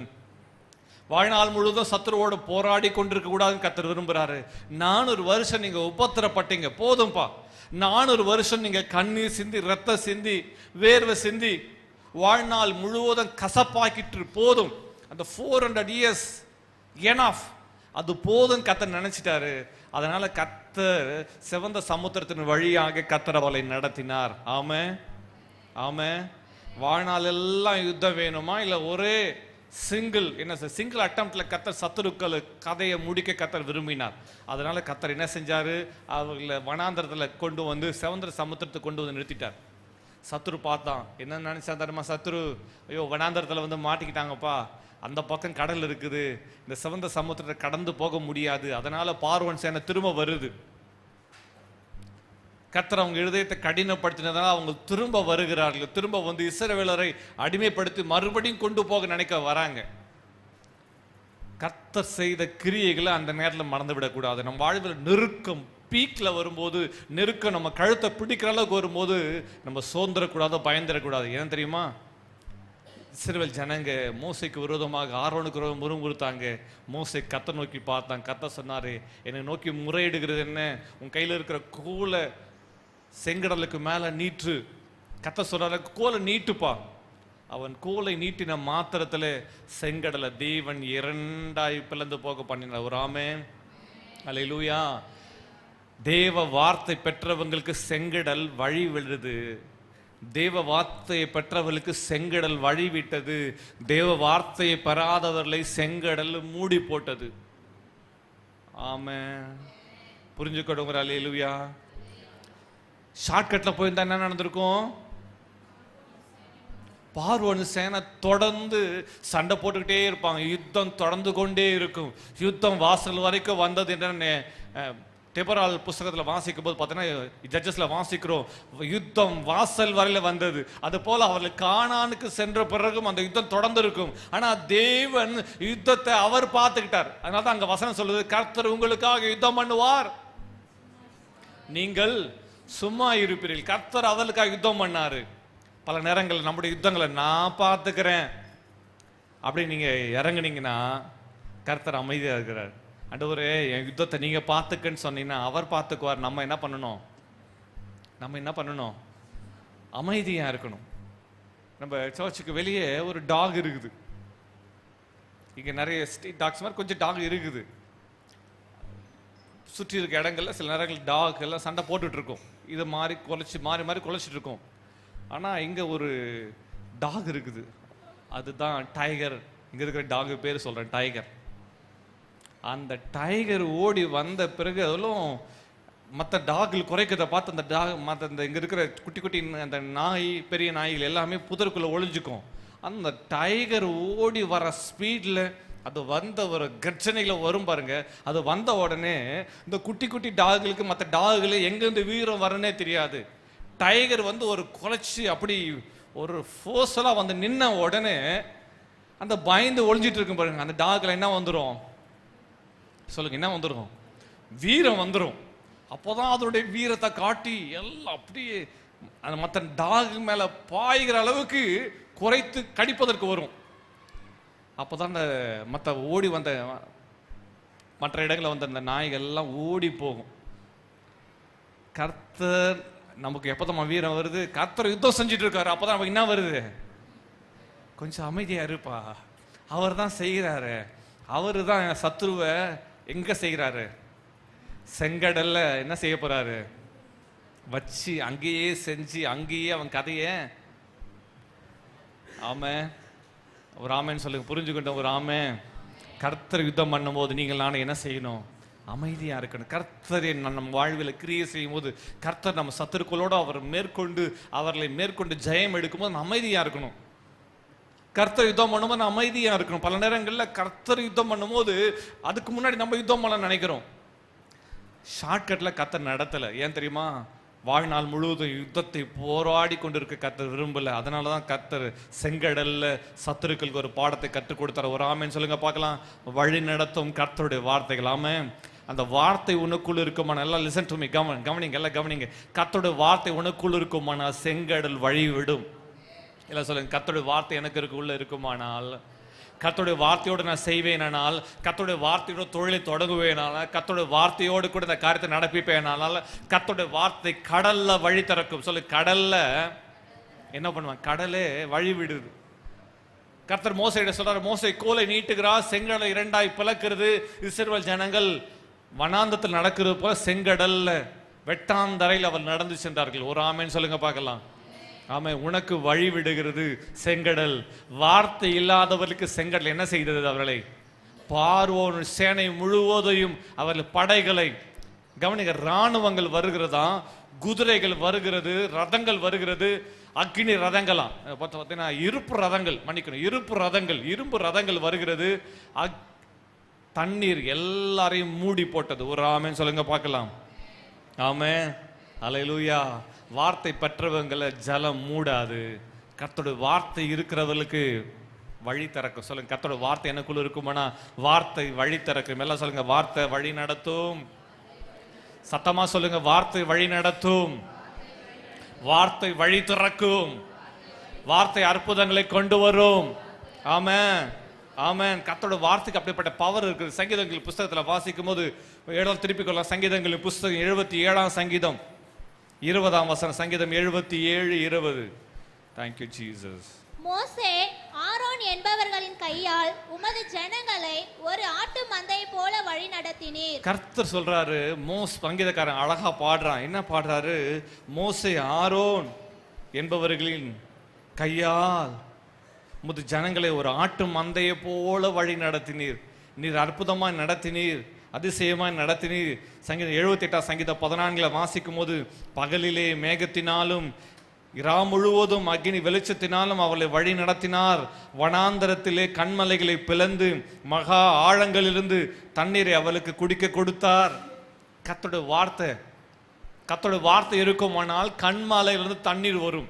வாழ்நாள் முழுவதும் சத்துருவோடு போராடி கொண்டிருக்க கூடாதுன்னு கர்த்தர் விரும்புறாரு. 400 வருஷம் நீங்க உபத்திரப்பட்டீங்க, போதும்பா. 400 வருஷம் நீங்க கண்ணீர் சிந்தி, ரத்த சிந்தி, வேர்வை சிந்தி, வாழ்நாள் முழுவதும் கசப்பாக்கிட்டு போதும். அந்த 400 years enough, அது போதும் கர்த்தர் நினைச்சிட்டாரு. அதனால கர்த்தர் சிவந்த சமுத்திரத்தின் வழியாக கர்த்தர் அவளை நடத்தினார். ஆமென், ஆமென். வாழ்நாள் எல்லாம் யுத்தம் வேணுமா, இல்ல ஒரே சிங்கிள் அட்டம்ப்ட்ல கர்த்தர் சத்துருக்கள் கதையை முடிக்க கர்த்தர் விரும்பினார். அதனால கர்த்தர் என்ன செஞ்சாரு, அவர்களை வனாந்தரத்துல கொண்டு வந்து சமுத்திர சமுத்திரத்தை கொண்டு வந்து நிறுத்திட்டார். சத்துரு பார்த்தான், என்ன நினைச்சா தருமா சத்துரு, ஐயோ வனாந்தரத்துல வந்து மாட்டிக்கிட்டாங்கப்பா, அந்த பக்கம் கடல் இருக்குது, இந்த சிவந்த சமுத்திரத்தை கடந்து போக முடியாது, அதனால பார்வோன் சேனை திரும்ப வருது. கர்த்தர் அவங்க இருதயத்தை கடினப்படுத்தினதால அவங்க திரும்ப வருகிறார்கள். திரும்ப வந்து இஸ்ரவேலரை அடிமைப்படுத்தி மறுபடியும் கொண்டு போக நினைக்க வராங்க. கர்த்தர் செய்த கிரியைகளை அந்த நேரத்தில் மறந்து விடக்கூடாது. நம்ம வாழ்வில் நெருக்கம் பீக்ல வரும்போது, நெருக்கம் நம்ம கழுத்தை பிடிக்கிற அளவுக்கு வரும்போது நம்ம சோர்ந்துடக்கூடாது, பயந்துடக்கூடாது. ஏன் தெரியுமா, இஸ்ரவேல் ஜனங்க மோசைக்கு விரோதமாக ஆரோனுக்கு முறுமுறுத்தாங்க. மோசை கர்த்தர் நோக்கி பார்த்தான். கர்த்தர் சொன்னாரு, என்னை நோக்கி முறையிடுகிறது என்ன, உன் கையில் இருக்கிற கோலை செங்கடலுக்கு மேல நீட்டு. கர்த்தர் சொல்றாரு, கோலை நீட்டுப்பா. அவன் கோலை நீட்டின மாத்திரத்துல செங்கடலை தேவன் இரண்டாய் பிளந்து போக பண்ணினார். ஒரு ஆமென், அல்லேலூயா. தேவ வார்த்தை பெற்றவங்களுக்கு செங்கடல் வழி விடுது. தேவ வார்த்தையை பெற்றவர்களுக்கு செங்கடல் வழி விட்டது. தேவ வார்த்தையை பெறாதவர்களை செங்கடல் மூடி போட்டது. ஆமென், புரிஞ்சுக்கொடுங்க. அல்லேலூயா. ஷார்ட்கட்ல போயிருந்தா என்ன நடந்திருக்கும், பார்வோன் சேனை தொடர்ந்து சண்டை போட்டுக்கிட்டே இருப்பாங்க. யுத்தம் தொடர்ந்து கொண்டே இருக்கும். யுத்தம் வாசல் வரைக்கும் வந்தது. என்ன தெபரால் புஸ்தகத்தில் வாசிக்கும் போது பார்த்தீங்கன்னா, ஜட்ஜஸ்ல வாசிக்கிறோம், யுத்தம் வாசல் வரையில வந்தது. அது போல அவர்கள் கானானுக்கு சென்ற பிறகும் அந்த யுத்தம் தொடர்ந்து இருக்கும். ஆனா தேவன் யுத்தத்தை அவர் பார்த்துக்கிட்டார். அதனால தான் அங்க வசனம் சொல்லுது, கர்த்தர் உங்களுக்காக யுத்தம் பண்ணுவார், நீங்கள் சும்மா இருப்பீர்கள். கர்த்தர் அவர்களுக்காக யுத்தம் பண்ணாரு. பல நேரங்கள் நம்முடைய யுத்தங்களை நான் பார்த்துக்கிறேன் அப்படி நீங்க இறங்குனீங்கன்னா கர்த்தர் அமைதியா இருக்கிறார். ஆண்டவரே என் யுத்தத்தை நீங்க பார்த்துக்கன்னு சொன்னீங்கன்னா அவர் பார்த்துக்குவார். நம்ம என்ன பண்ணணும், அமைதியா இருக்கணும். நம்ம சர்ச்சுக்கு வெளியே ஒரு டாக் இருக்குது. இங்க நிறைய ஸ்ட்ரீட் டாக்ஸ் மாதிரி கொஞ்சம் டாக் இருக்குது. சுற்றி இருக்க இடங்கள்ல சில நேரங்கள் டாக் எல்லாம் சண்டை போட்டுட்டு இருக்கும். இது மாதிரி மாறி குலைச்சிட்டு இருக்கும். ஆனா இங்க ஒரு டாக் இருக்குது, அதுதான் டைகர். இங்க இருக்கிற டாக் பேர் சொல்றேன், டைகர். அந்த டைகர் ஓடி வந்த பிறகு அதிலும் மற்ற டாக்கள் குறைக்கிறத பார்த்து அந்த டாக் மற்ற இங்க இருக்கிற குட்டி அந்த நாய், பெரிய நாய்கள் எல்லாமே புதருக்குள்ள ஒளிஞ்சுக்கும். அந்த டைகர் ஓடி வர ஸ்பீட்ல அது வந்த ஒரு கர்ஜனையில வரும் பாருங்க. அது வந்த உடனே இந்த குட்டி டாகுகளுக்கு மற்ற டாகுகளை எங்கிருந்து வீரம் வரனே தெரியாது. டைகர் வந்து ஒரு குலைச்சி அப்படி ஒரு ஃபோர்ஸலா வந்து நின்ன உடனே அந்த பயந்து ஒளிஞ்சிட்டு இருக்கும் பாருங்க. அந்த டாக்ல என்ன வந்துடும் சொல்லுங்க, என்ன வந்துடும், வீரம் வந்துடும். அப்போதான் அதோடைய வீரத்தை காட்டி எல்லாம் அப்படியே அந்த மற்ற டாக் மேல பாய்கிற அளவுக்கு குறைத்து கடிப்பதற்கு வரும். அப்போதான் அந்த மற்ற ஓடி வந்த மற்ற இடங்களில் வந்த அந்த நாய்கள் எல்லாம் ஓடி போகும். கர்த்தர் நமக்கு எப்போதான் வீரம் வருது, கர்த்தர் யுத்தம் செஞ்சுட்டு இருக்காரு. அப்போதான் நமக்கு என்ன வருது, கொஞ்சம் அமைதியா இருப்பா, அவர் தான் செய்கிறாரு. அவரு தான் சத்ருவை எங்க செய்கிறாரு, செங்கடல்ல என்ன செய்ய போறாரு வச்சு அங்கேயே செஞ்சு அங்கேயே அவன் கதையை. ஆமென், ஒரு ஆமென் சொல்லுங்க, புரிஞ்சுக்கிட்டோம். ஒரு ஆமென். கர்த்தர் யுத்தம் பண்ணும் போது நீங்கள் நானும் என்ன செய்யணும், அமைதியா இருக்கணும். கர்த்தர் நம்ம வாழ்வில் கிரியை செய்யும் போது கர்த்தர் நம்ம சத்துருக்களோடு அவர்களை மேற்கொண்டு ஜெயம் எடுக்கும்போது நம்ம அமைதியா இருக்கணும். கர்த்தர் யுத்தம் பண்ணும்போது அமைதியா இருக்கணும். பல நேரங்களில் கர்த்தர் யுத்தம் பண்ணும்போது அதுக்கு முன்னாடி நம்ம யுத்தம் பண்ண நினைக்கிறோம். ஷார்ட்கட்ல கர்த்தர் நடத்தல. ஏன் தெரியுமா, வாழ்நாள் முழுவதும் யுத்தத்தை போராடி கொண்டிருக்க கர்த்தர் விரும்பல. அதனாலதான் கர்த்தர் செங்கடல்ல சத்துருக்களுக்கு ஒரு பாடத்தை கற்றுக் கொடுத்தார். ஒரு ஆமென் சொல்லுங்க பார்க்கலாம். வழி நடத்தும் கர்த்தருடைய வார்த்தைகள். ஆமென். அந்த வார்த்தை உனக்குள் இருக்குமானா, எல்லாம் லிசன் டு மீ, கவனிங்க, எல்லாம் கவனிங்க. கர்த்தருடைய வார்த்தை உனக்குள் இருக்குமானா செங்கடல் வழி விடும். எல்லாம் சொல்லுங்க, கர்த்தருடைய வார்த்தை எனக்கு உள்ள இருக்குமானால், கர்த்தருடைய வார்த்தையோடு நான் செய்வேனால், கர்த்தருடைய வார்த்தையோட தொழிலை தொடங்குவேனால, கர்த்தருடைய வார்த்தையோடு கூட இந்த காரியத்தை நடப்பிப்பேனால, கர்த்தருடைய வார்த்தை கடல்ல வழி திறக்கும். சொல்லு, கடல்ல என்ன பண்ணுவான், கடலே வழி விடுது. கர்த்தர் மோசையிட சொல்றாரு, மோசை கோலை நீட்டுகிறார், செங்கடலை இரண்டாய் பிளக்கிறது. இஸ்ரவேல் ஜனங்கள் வனாந்தத்தில் நடக்கிறது போல செங்கடல்ல வெட்டாந்தரையில் அவர் நடந்து சென்றார்கள். ஒரு ஆமென் சொல்லுங்க பார்க்கலாம். ஆமே, உனக்கு வழி விடுகிறது செங்கடல். வார்த்தை இல்லாதவர்களுக்கு செங்கடல் என்ன செய்தது? அவர்களை பார்வோன் சேனை முழுவதையும் அவர்கள் படைகளை கவனிக்க, இராணுவங்கள் வருகிறதா, குதிரைகள் வருகிறது, ரதங்கள் வருகிறது, அக்னி ரதங்களாம் பார்த்தீங்கன்னா இருப்பு ரதங்கள், மன்னிக்கணும், இரும்பு ரதங்கள் வருகிறது. தண்ணீர் எல்லாரையும் மூடி போட்டது. ஒரு ஆமென் சொல்லுங்க பார்க்கலாம். ஆமென், அல்லேலூயா. வார்த்தை பெற்றவங்களை ஜலம் மூடாது. கர்த்தருடைய வார்த்தை இருக்கிறவர்களுக்கு வழி திறக்கும். சொல்லுங்க, கர்த்தருடைய வார்த்தை எனக்குள்ள இருக்குமானா வார்த்தை வழி திறக்கும். எல்லாம் சொல்லுங்க, வார்த்தை வழி நடத்தும். சத்தமா சொல்லுங்க, வார்த்தை வழி நடத்தும், வார்த்தை வழி திறக்கும், வார்த்தை அற்புதங்களை கொண்டு வரும். ஆமென், ஆமென். கர்த்தருடைய வார்த்தைக்கு அப்படிப்பட்ட பவர் இருக்குது. சங்கீதங்கள் புஸ்தகத்தில் வாசிக்கும் போது திருப்பிக் கொள்ளலாம். சங்கீதங்களின் புஸ்தகம் 77ஆம் சங்கீதம் 20ஆம் வசனம். சங்கீதம் 77:20. Thank you Jesus. மோசே ஆரோன் என்பவர்களின் கையால் உமது ஜனங்களை ஒரு ஆட்டு மந்தையை போல வழி நடத்தினீர். கர்த்தர் சொல்றாரு, சங்கீதக்காரன் அழகா பாடுறான். என்ன பாடுறாரு? மோசே ஆரோன் என்பவர்களின் கையால் உமது ஜனங்களை ஒரு ஆட்டு மந்தையை போல வழி நடத்தினீர். நீர் அற்புதமாய் நடத்தினீர், அதிசயமாய் நடத்தினீர். சங்கீதம் 78ஆம் சங்கீதம் 14 வாசிக்கும் போது, பகலிலே மேகத்தினாலும் இரா முழுவதும் அக்னி வெளிச்சத்தினாலும் அவளை வழி நடத்தினார். வனாந்தரத்திலே கண்மலைகளை பிளந்து மகா ஆழங்களிலிருந்து தண்ணீரை அவளுக்கு குடிக்க கொடுத்தார். கர்த்தருடைய வார்த்தை இருக்குமானால் கண்மலையிலிருந்து தண்ணீர் வரும்.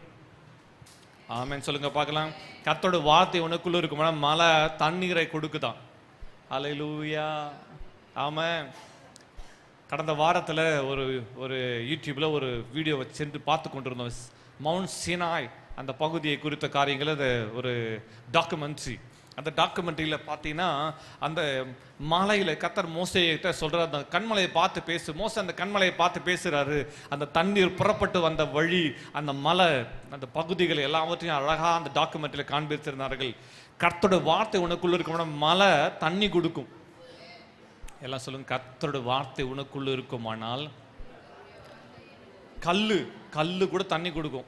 ஆமென் சொல்லுங்க பார்க்கலாம். கர்த்தருடைய வார்த்தை உனக்குள்ள இருக்குமானால் மலை தண்ணீரை கொடுக்குதான். அல்லேலூயா. ஆமென். கடந்த வாரத்தில் ஒரு யூடியூப்ல ஒரு வீடியோவை சென்று பார்த்து கொண்டிருந்தோம். மவுண்ட் சீனாய் அந்த பகுதியை குறித்த காரியங்கள், அது ஒரு டாக்குமெண்ட்ரி. அந்த டாக்குமெண்ட்ரியில் பார்த்தீங்கன்னா அந்த மலையில் கர்த்தர் மோசேகிட்ட சொல்கிறார், அந்த கண்மலையை பார்த்து பேசு. மோசே அந்த கண்மலையை பார்த்து பேசுகிறாரு. அந்த தண்ணீர் புறப்பட்டு வந்த வழி, அந்த மலை, அந்த பகுதிகள் எல்லாவற்றையும் அழகாக அந்த டாக்குமெண்ட்ரியில் காண்பித்திருந்தார்கள். கர்த்தருடைய வார்த்தை உனக்குள்ள இருக்கணும், மலை தண்ணி கொடுக்கும். எல்லாம் சொல்லுங்க, கர்த்தருடைய வார்த்தை உனக்குள்ள இருக்குமானால் கல்லு கூட தண்ணி கொடுக்கும்.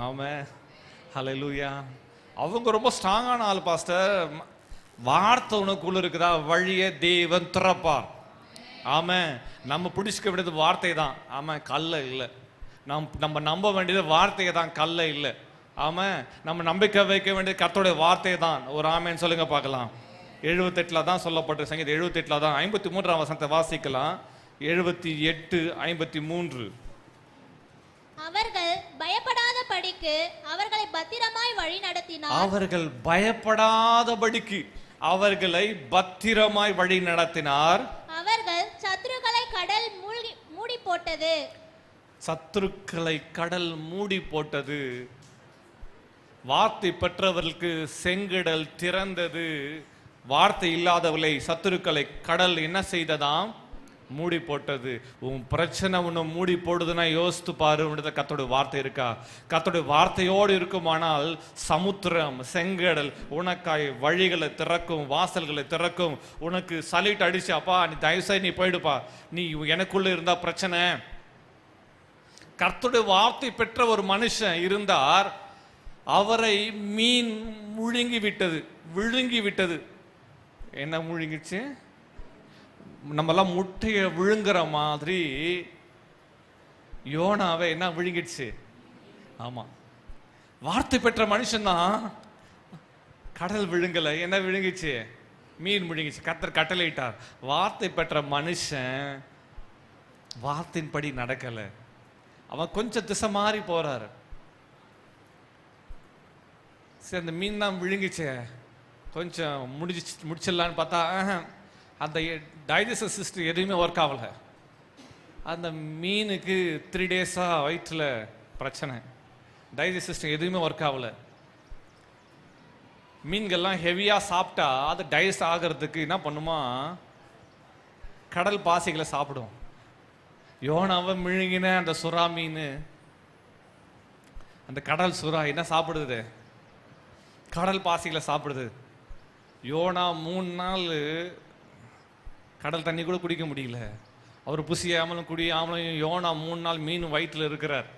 ஆமென், ஹல்லேலூயா. அவங்க ரொம்ப ஸ்ட்ராங்கான ஆள் பாஸ்டர். வார்த்தை உனக்குள்ள இருக்குதா, வழியை தேவன் திறப்பார். ஆமென். நம்ம பிடிச்சிக்க வேண்டியது வார்த்தை தான். ஆமென், கல்லை இல்லை. நம்ம நம்ப வேண்டியது வார்த்தையை தான், கல்லை இல்லை. ஆமென். நம்ம நம்பிக்கை வைக்க வேண்டியது கர்த்தருடைய வார்த்தை தான். ஒரு ஆமென் சொல்லுங்க பார்க்கலாம். 78 தான் சொல்லப்பட்ட சங்கீதம் 78 தான் 53ஆம் வசனத்தை வாசிக்கலாம். 78:53. அவர்கள் பயப்படாதபடிக்கு அவர்களை பத்திரமாய் வழி நடத்தினார். அவர்கள் பயப்படாதபடிக்கு அவர்களை பத்திரமாய் வழி நடத்தினார். அவர்கள் சத்துருக்களை கடல் மூடி போட்டது. சத்துருக்களை கடல் மூடி போட்டது. வார்த்தை பெற்றவர்களுக்கு செங்கடல் திறந்தது. வார்த்தை இல்லாதவர்களை சத்துருக்களை கடல் என்ன செய்ததாம்? மூடி போட்டது. உன் பிரச்சனை ஒன்று மூடி போடுதுன்னா யோசித்து பாரு. கர்த்தருடைய வார்த்தை இருக்கா? கர்த்தருடைய வார்த்தையோடு இருக்குமானால் சமுத்திரம், செங்கடல் உனக்காய் வழிகளை திறக்கும், வாசல்களை திறக்கும். உனக்கு சலிட்டு அடிச்சு, அப்பா நீ தயவுசெய்து நீ போயிடுப்பா, நீ எனக்குள்ள இருந்தா பிரச்சனை. கர்த்தருடைய வார்த்தை பெற்ற ஒரு மனுஷன் இருந்தார். அவரை மீன் விழுங்கி விட்டது. என்ன முழுங்கிச்சு? நம்மெல்லாம் முட்டையை விழுங்குற மாதிரி யோனாவை என்ன விழுங்கிடுச்சு? ஆமா, வார்த்தை பெற்ற மனுஷன் தான். கடல் விழுங்கல, என்ன விழுங்கிச்சு? மீன் விழுங்கிச்சு. கர்த்தர் கட்டளையிட்டார். வார்த்தை பெற்ற மனுஷன் வார்த்தையின்படி நடக்கல. அவன் கொஞ்சம் திசை மாறி போறாரு. சரி, அந்த மீன் தான் விழுங்கிச்சே, கொஞ்சம் முடிச்சிடலான்னு பார்த்தா அந்த டைஜஸ்டிவ் சிஸ்டம் எதுவுமே ஒர்க் ஆகலை. அந்த மீனுக்கு 3 டேஸாக வயிற்றில் பிரச்சனை. டைஜஸ்டிவ் சிஸ்டம் எதுவுமே ஒர்க் ஆகலை. மீன்கள்லாம் ஹெவியாக சாப்பிட்டா அது டைஜஸ்ட் ஆகிறதுக்கு என்ன பண்ணுமா? கடல் பாசிகளை சாப்பிடும். யோனாவை முழுங்கின அந்த சுறா மீன், அந்த கடல் சுறா என்ன சாப்பிடுது? கடல் பாசிகளை சாப்பிடுது. யோனா 3 நாள் கடல் தண்ணி கூட குடிக்க முடியல. அவர் புசியாமலும் குடியாமலும் யோனா 3 நாள் மீன் வயிற்றில் இருக்கிறார்.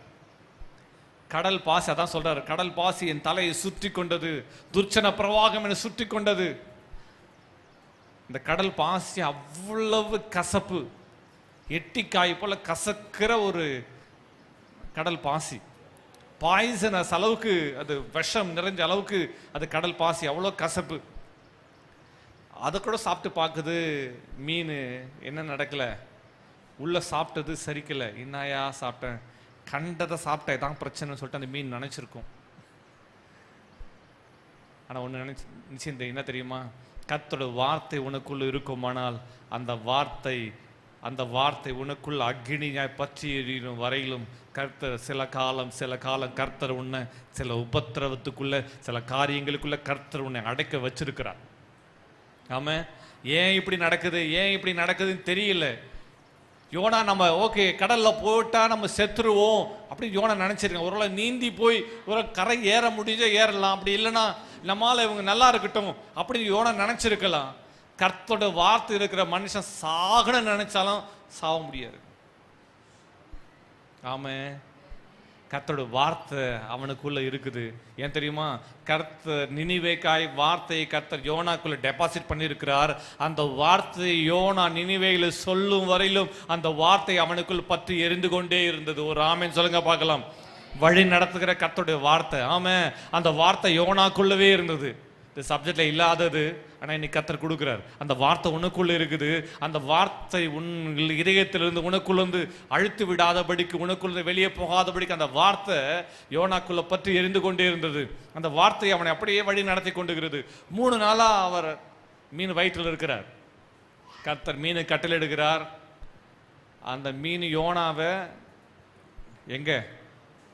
கடல் பாசி, அதான் சொல்றாரு, கடல் பாசி என் தலையை சுற்றி கொண்டது, துர்ச்சன பிரவாகம் என சுற்றி கொண்டது. இந்த கடல் பாசி அவ்வளவு கசப்பு, எட்டிக்காய் போல கசக்கிற ஒரு கடல் பாசி, பாய்சனஸ் அளவுக்கு, அது விஷம் நிறைஞ்ச அளவுக்கு அது கடல் பாசி, அவ்வளோ கசப்பு. அதை கூட சாப்பிட்டு பார்க்குது மீன், என்ன நடக்கல, உள்ள சாப்பிட்டது சரிக்கல. என்னையா சாப்பிட்டேன், கண்டதை சாப்பிட்டேன், தான் பிரச்சனைன்னு சொல்லிட்டு அந்த மீன் நினைச்சிருக்கும். ஆனால் ஒன்று நினைச்சு என்ன தெரியுமா, கர்த்தரோட வார்த்தை உனக்குள்ள இருக்குமானால் அந்த வார்த்தை உனக்குள்ள அக்னியாய் பற்றி எறியும் வரையிலும் கர்த்தர் சில காலம் கர்த்தர் உன்னை சில உபத்திரவத்துக்குள்ள, சில காரியங்களுக்குள்ள கர்த்தர் உன்னை அடைக்க வச்சிருக்கிறார். ஆமா, ஏன் இப்படி நடக்குதுன்னு தெரியல. யோனா நம்ம ஓகே கடல்ல போட்டா நம்ம செத்துருவோம் அப்படின்னு யோனா நினைச்சிருக்கேன். ஒருவேளை நீந்தி போய் ஒரு கரை ஏற முடிஞ்ச ஏறலாம், அப்படி இல்லைன்னா நம்மால இவங்க நல்லா இருக்கட்டும் அப்படின்னு யோனா நினைச்சிருக்கலாம். கர்த்தரோட வார்த்தை இருக்கிற மனுஷன் சாகணும்னு நினைச்சாலும் சாக முடியாது. ஆமா, கர்த்தரோட வார்த்தை அவனுக்குள்ள இருக்குது. ஏன் தெரியுமா, கர்த்தர் நினிவேக்காய் வார்த்தையை கர்த்தர் யோனாக்குள்ள டெபாசிட் பண்ணியிருக்கிறார். அந்த வார்த்தை யோனா நினிவேயில சொல்லும் வரையிலும் அந்த வார்த்தை அவனுக்குள் பற்றி எரிந்து கொண்டே இருந்தது. ஒரு ஆமென் சொல்லுங்க பார்க்கலாம். வழி நடத்துகிற கர்த்தருடைய வார்த்தை, ஆமே, அந்த வார்த்தை யோனாக்குள்ளவே இருந்தது. இந்த சப்ஜெக்ட்ல இல்லாதது, ஆனா இன்னைக்கு கர்த்தர் கொடுக்கிறார். அந்த வார்த்தை உனக்குள்ள இருக்குது. அந்த வார்த்தை உன் இதயத்திலிருந்து உனக்குள்ள இருந்து அழுத்து விடாதபடிக்கு, உனக்குள்ள வெளியே போகாதபடிக்கு அந்த வார்த்தை யோனாக்குள்ள பற்றி எரிந்து கொண்டே இருந்தது. அந்த வார்த்தை அவனை அப்படியே வழி நடத்தி கொண்டுகிறது. 3 நாளா அவர் மீன் வயிற்றில் இருக்கிறார். கர்த்தர் மீனை கட்டளையிடுகிறார். அந்த மீன்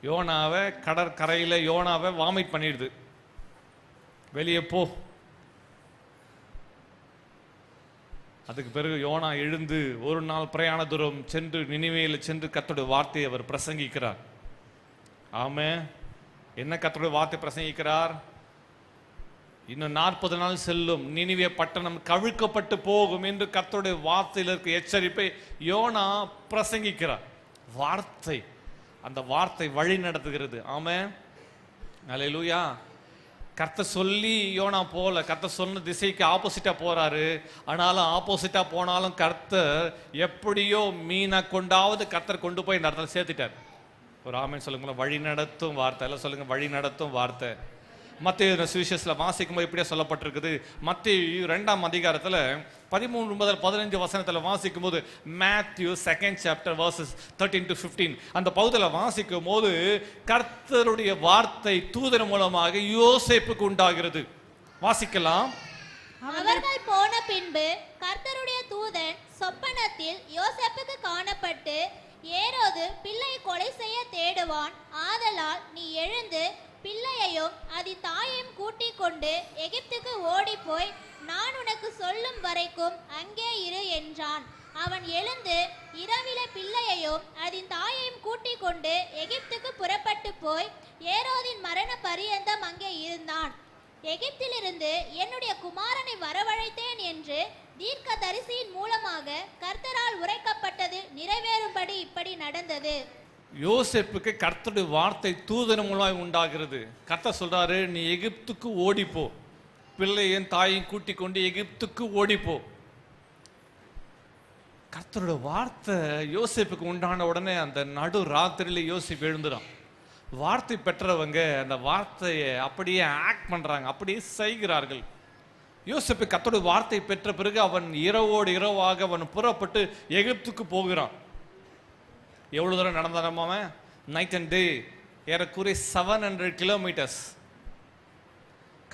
யோனாவை கடற்கரையில யோனாவை வாமிட் பண்ணிடுது. வெளியே போ. அதுக்கு பிறகு யோனா எழுந்து 1 நாள் பிரயாண தூரம் சென்று நினிவேயில் சென்று கர்த்தருடைய வார்த்தையை அவர் பிரசங்கிக்கிறார். ஆமே, என்ன கர்த்தருடைய வார்த்தை பிரசங்கிக்கிறார்? இன்னும் 40 நாள் செல்லும், நினிவே பட்டணம் கவிழ்க்கப்பட்டு போகும் என்று கர்த்தருடைய வார்த்தையில் இருக்க எச்சரிப்பை யோனா பிரசங்கிக்கிறார். வார்த்தை, அந்த வார்த்தை வழி நடத்துகிறது. ஆமே, அல்லேலூயா. கர்த்தர் சொல்லி யோனா போல, கர்த்தர் சொன்ன திசைக்கு ஆப்போசிட்டா போறாரு. ஆனாலும் ஆப்போசிட்டா போனாலும் கர்த்தர் எப்படியோ மீனை கொண்டாவது கர்த்தர் கொண்டு போய் இந்த இடத்துல சேர்த்துட்டார். ஒரு ஆமென் சொல்லுங்களா. வழி நடத்தும் வார்த்தை, எல்லாம் சொல்லுங்க, வழி நடத்தும் வார்த்தை. மத்தேயு சுவிசேஷத்துல வாசிக்கும்போது இப்படியே சொல்லப்பட்டிருக்குது. மத்தேயு 2ஆம் அதிகாரத்துல 13 முதல் 15 வசனத்துல வாசிக்கும் போது, Matthew 2nd chapter verses 13 to 15 அந்த பகுதியில வாசிக்கும் போது கர்த்தருடைய வார்த்தை தூதன் மூலமாக யோசேப்புக்கு உண்டாகிறது. வாசிக்கலாம். அவர்கள் போன பின்பு கர்த்தருடைய தூதன் சொப்பனத்தில் யோசேப்புக்கு காணப்பட்டு, ஏரோது பிள்ளை கொலை செய்ய தேடுவான், ஆதலால் நீ எழுந்து பிள்ளையையும் அதன் தாயையும் கூட்டிக் கொண்டு எகிப்துக்கு ஓடி போய் நான் உனக்கு சொல்லும் வரைக்கும் அங்கே இரு என்றான். அவன் எழுந்து இரவிலே பிள்ளையையும் அதன் தாயையும் கூட்டிக் கொண்டு எகிப்துக்கு புறப்பட்டு போய் ஏரோதின் மரண பரியந்தம் அங்கே இருந்தான். எகிப்திலிருந்து என்னுடைய குமாரனை வரவழைத்தேன் என்று தீர்க்கதரிசியின் மூலமாக கர்த்தரால் உரைக்கப்பட்டது நிறைவேறும்படி இப்படி நடந்தது. யோசேப்புக்கு கர்த்தருடைய வார்த்தை தூதன் மூலமாக உண்டாகிறது. கர்த்தர் சொல்றாரு, நீ எகிப்துக்கு ஓடிப்போ, பிள்ளையின் தாயையும் கூட்டிக் கொண்டு எகிப்துக்கு ஓடிப்போ. கர்த்தருடைய வார்த்தை யோசேப்புக்கு உண்டான உடனே அந்த நடு ராத்திரியில யோசேப்பு எழுந்துறான். வார்த்தை பெற்றவங்க அந்த வார்த்தையை அப்படியே ஆக்ட் பண்றாங்க, அப்படியே செய்கிறார்கள். யோசேப்பு கர்த்தருடைய வார்த்தை பெற்ற பிறகு அவன் இரவோடு இரவாக அவன் புறப்பட்டு எகிப்துக்கு போகிறான். எவ்வளவு தூரம் நடந்தானமா? நைட் அண்ட் டே, ஏறக்குறைய 700 கிலோமீட்டர்ஸ்.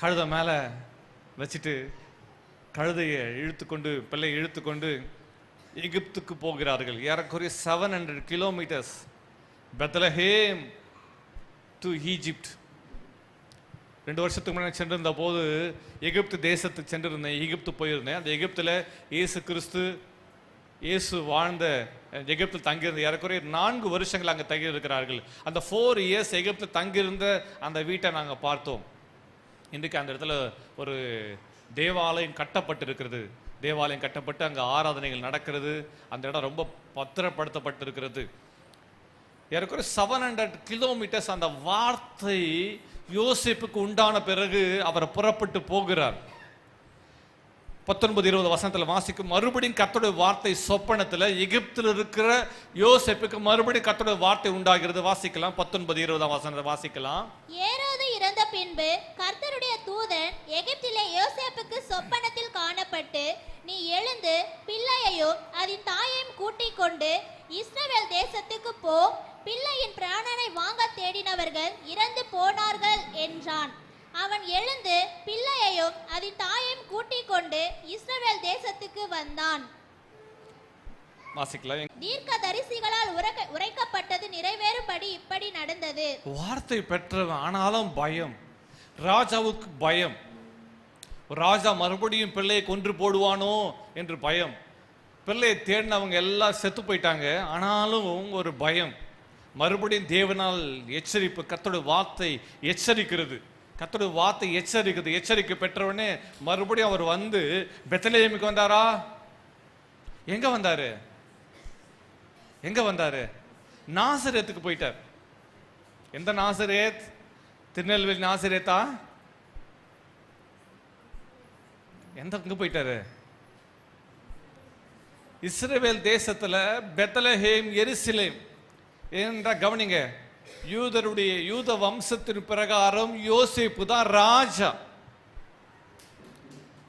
கழுதை மேல வச்சுட்டு கழுதையை இழுத்துக்கொண்டு, பிள்ளையை இழுத்துக்கொண்டு எகிப்துக்கு போகிறார்கள். ஏறக்குறைய 700 கிலோமீட்டர்ஸ். Bethlehem to Egypt. 2 வருஷத்துக்கு முன்னாடி சென்றிருந்த போது எகிப்து தேசத்துக்கு சென்றிருந்தேன். எகிப்து போயிருந்தேன். அந்த எகிப்துல இயேசு வாழ்ந்த எகிப்தில் தங்கியிருந்த ஏறக்குறைய 4 வருஷங்கள் அங்கே தங்கி இருக்கிறார்கள். அந்த 4 இயர்ஸ் எகிப்தில் தங்கியிருந்த அந்த வீட்டை நாங்கள் பார்த்தோம். இன்றைக்கு அந்த இடத்துல ஒரு தேவாலயம் கட்டப்பட்டிருக்கிறது. தேவாலயம் கட்டப்பட்டு அங்கே ஆராதனைகள் நடக்கிறது. அந்த இடம் ரொம்ப பத்திரப்படுத்தப்பட்டிருக்கிறது. ஏறக்குறைய 700 கிலோமீட்டர்ஸ் அந்த வார்த்தை யோசேப்புக்கு உண்டான பிறகு அவர் புறப்பட்டு போகிறார். 19-20 வசனத்தில் வாசிக்கும், மறுபடியும் கர்த்தருடைய வார்த்தை சொப்பனத்தில் எகிப்தில் இருக்கிற யோசேப்புக்கு மறுபடியும் கர்த்தருடைய வார்த்தை உண்டாகிறது. வாசிக்கலாம், 19-20 வசனத்தை வாசிக்கலாம். ஏரோது இறந்த பின்பு கர்த்தருடைய தூதன் எகிப்திலே யோசேப்புக்கு சொப்பனத்தில் காணப்பட்டு, நீ எழுந்து பிள்ளையையும் அதன் தாயையும் கூட்டிக் கொண்டு இஸ்ரவேல் தேசத்துக்கு போ, பிள்ளையின் பிராணனை வாங்க தேடினவர்கள் இறந்து போனார்கள் என்றான். அவன் எழுந்து பிள்ளையையும் அதன் தாயையும் கூட்டிக் கொண்டு இஸ்ரவேல் தேசத்துக்கு வந்தான். தீர்க்கதரிசிகளால் உரைக்கப்பட்டது நிறைவேறும்படி இப்படி நடந்தது. வார்த்தை பெற்றவன், ஆனாலும் பயம். ராஜாவுக்கு பயம். ராஜா மறுபடியும் பிள்ளையை கொன்று போடுவானோ என்று பயம். பிள்ளையை தேடினவங்க எல்லாம் செத்து போயிட்டாங்க, ஆனாலும் ஒரு பயம். மறுபடியும் தேவனால் எச்சரிப்பு, கர்த்தருடைய வார்த்தை எச்சரிக்கிறது. கர்த்தருடைய வார்த்தை எச்சரிக்குது. எச்சரிக்கை பெற்றவனே மறுபடியும் அவர் வந்து பெத்லெஹேமுக்கு வந்தாரா? எங்க வந்தாரு? எங்க வந்தாரு? நாசரேத்துக்கு போயிட்டார். எந்த நாசரேத்? திருநெல்வேலி நாசரேத்தா? எங்க போயிட்டாரு? இஸ்ரவேல் தேசத்துல பெத்லெஹேம், எருசலேம் என்ற கவனிங்க, யூதருடைய யூத வம்சத்தின் பிரகாரம் யோசேப்பு தான் ராஜா.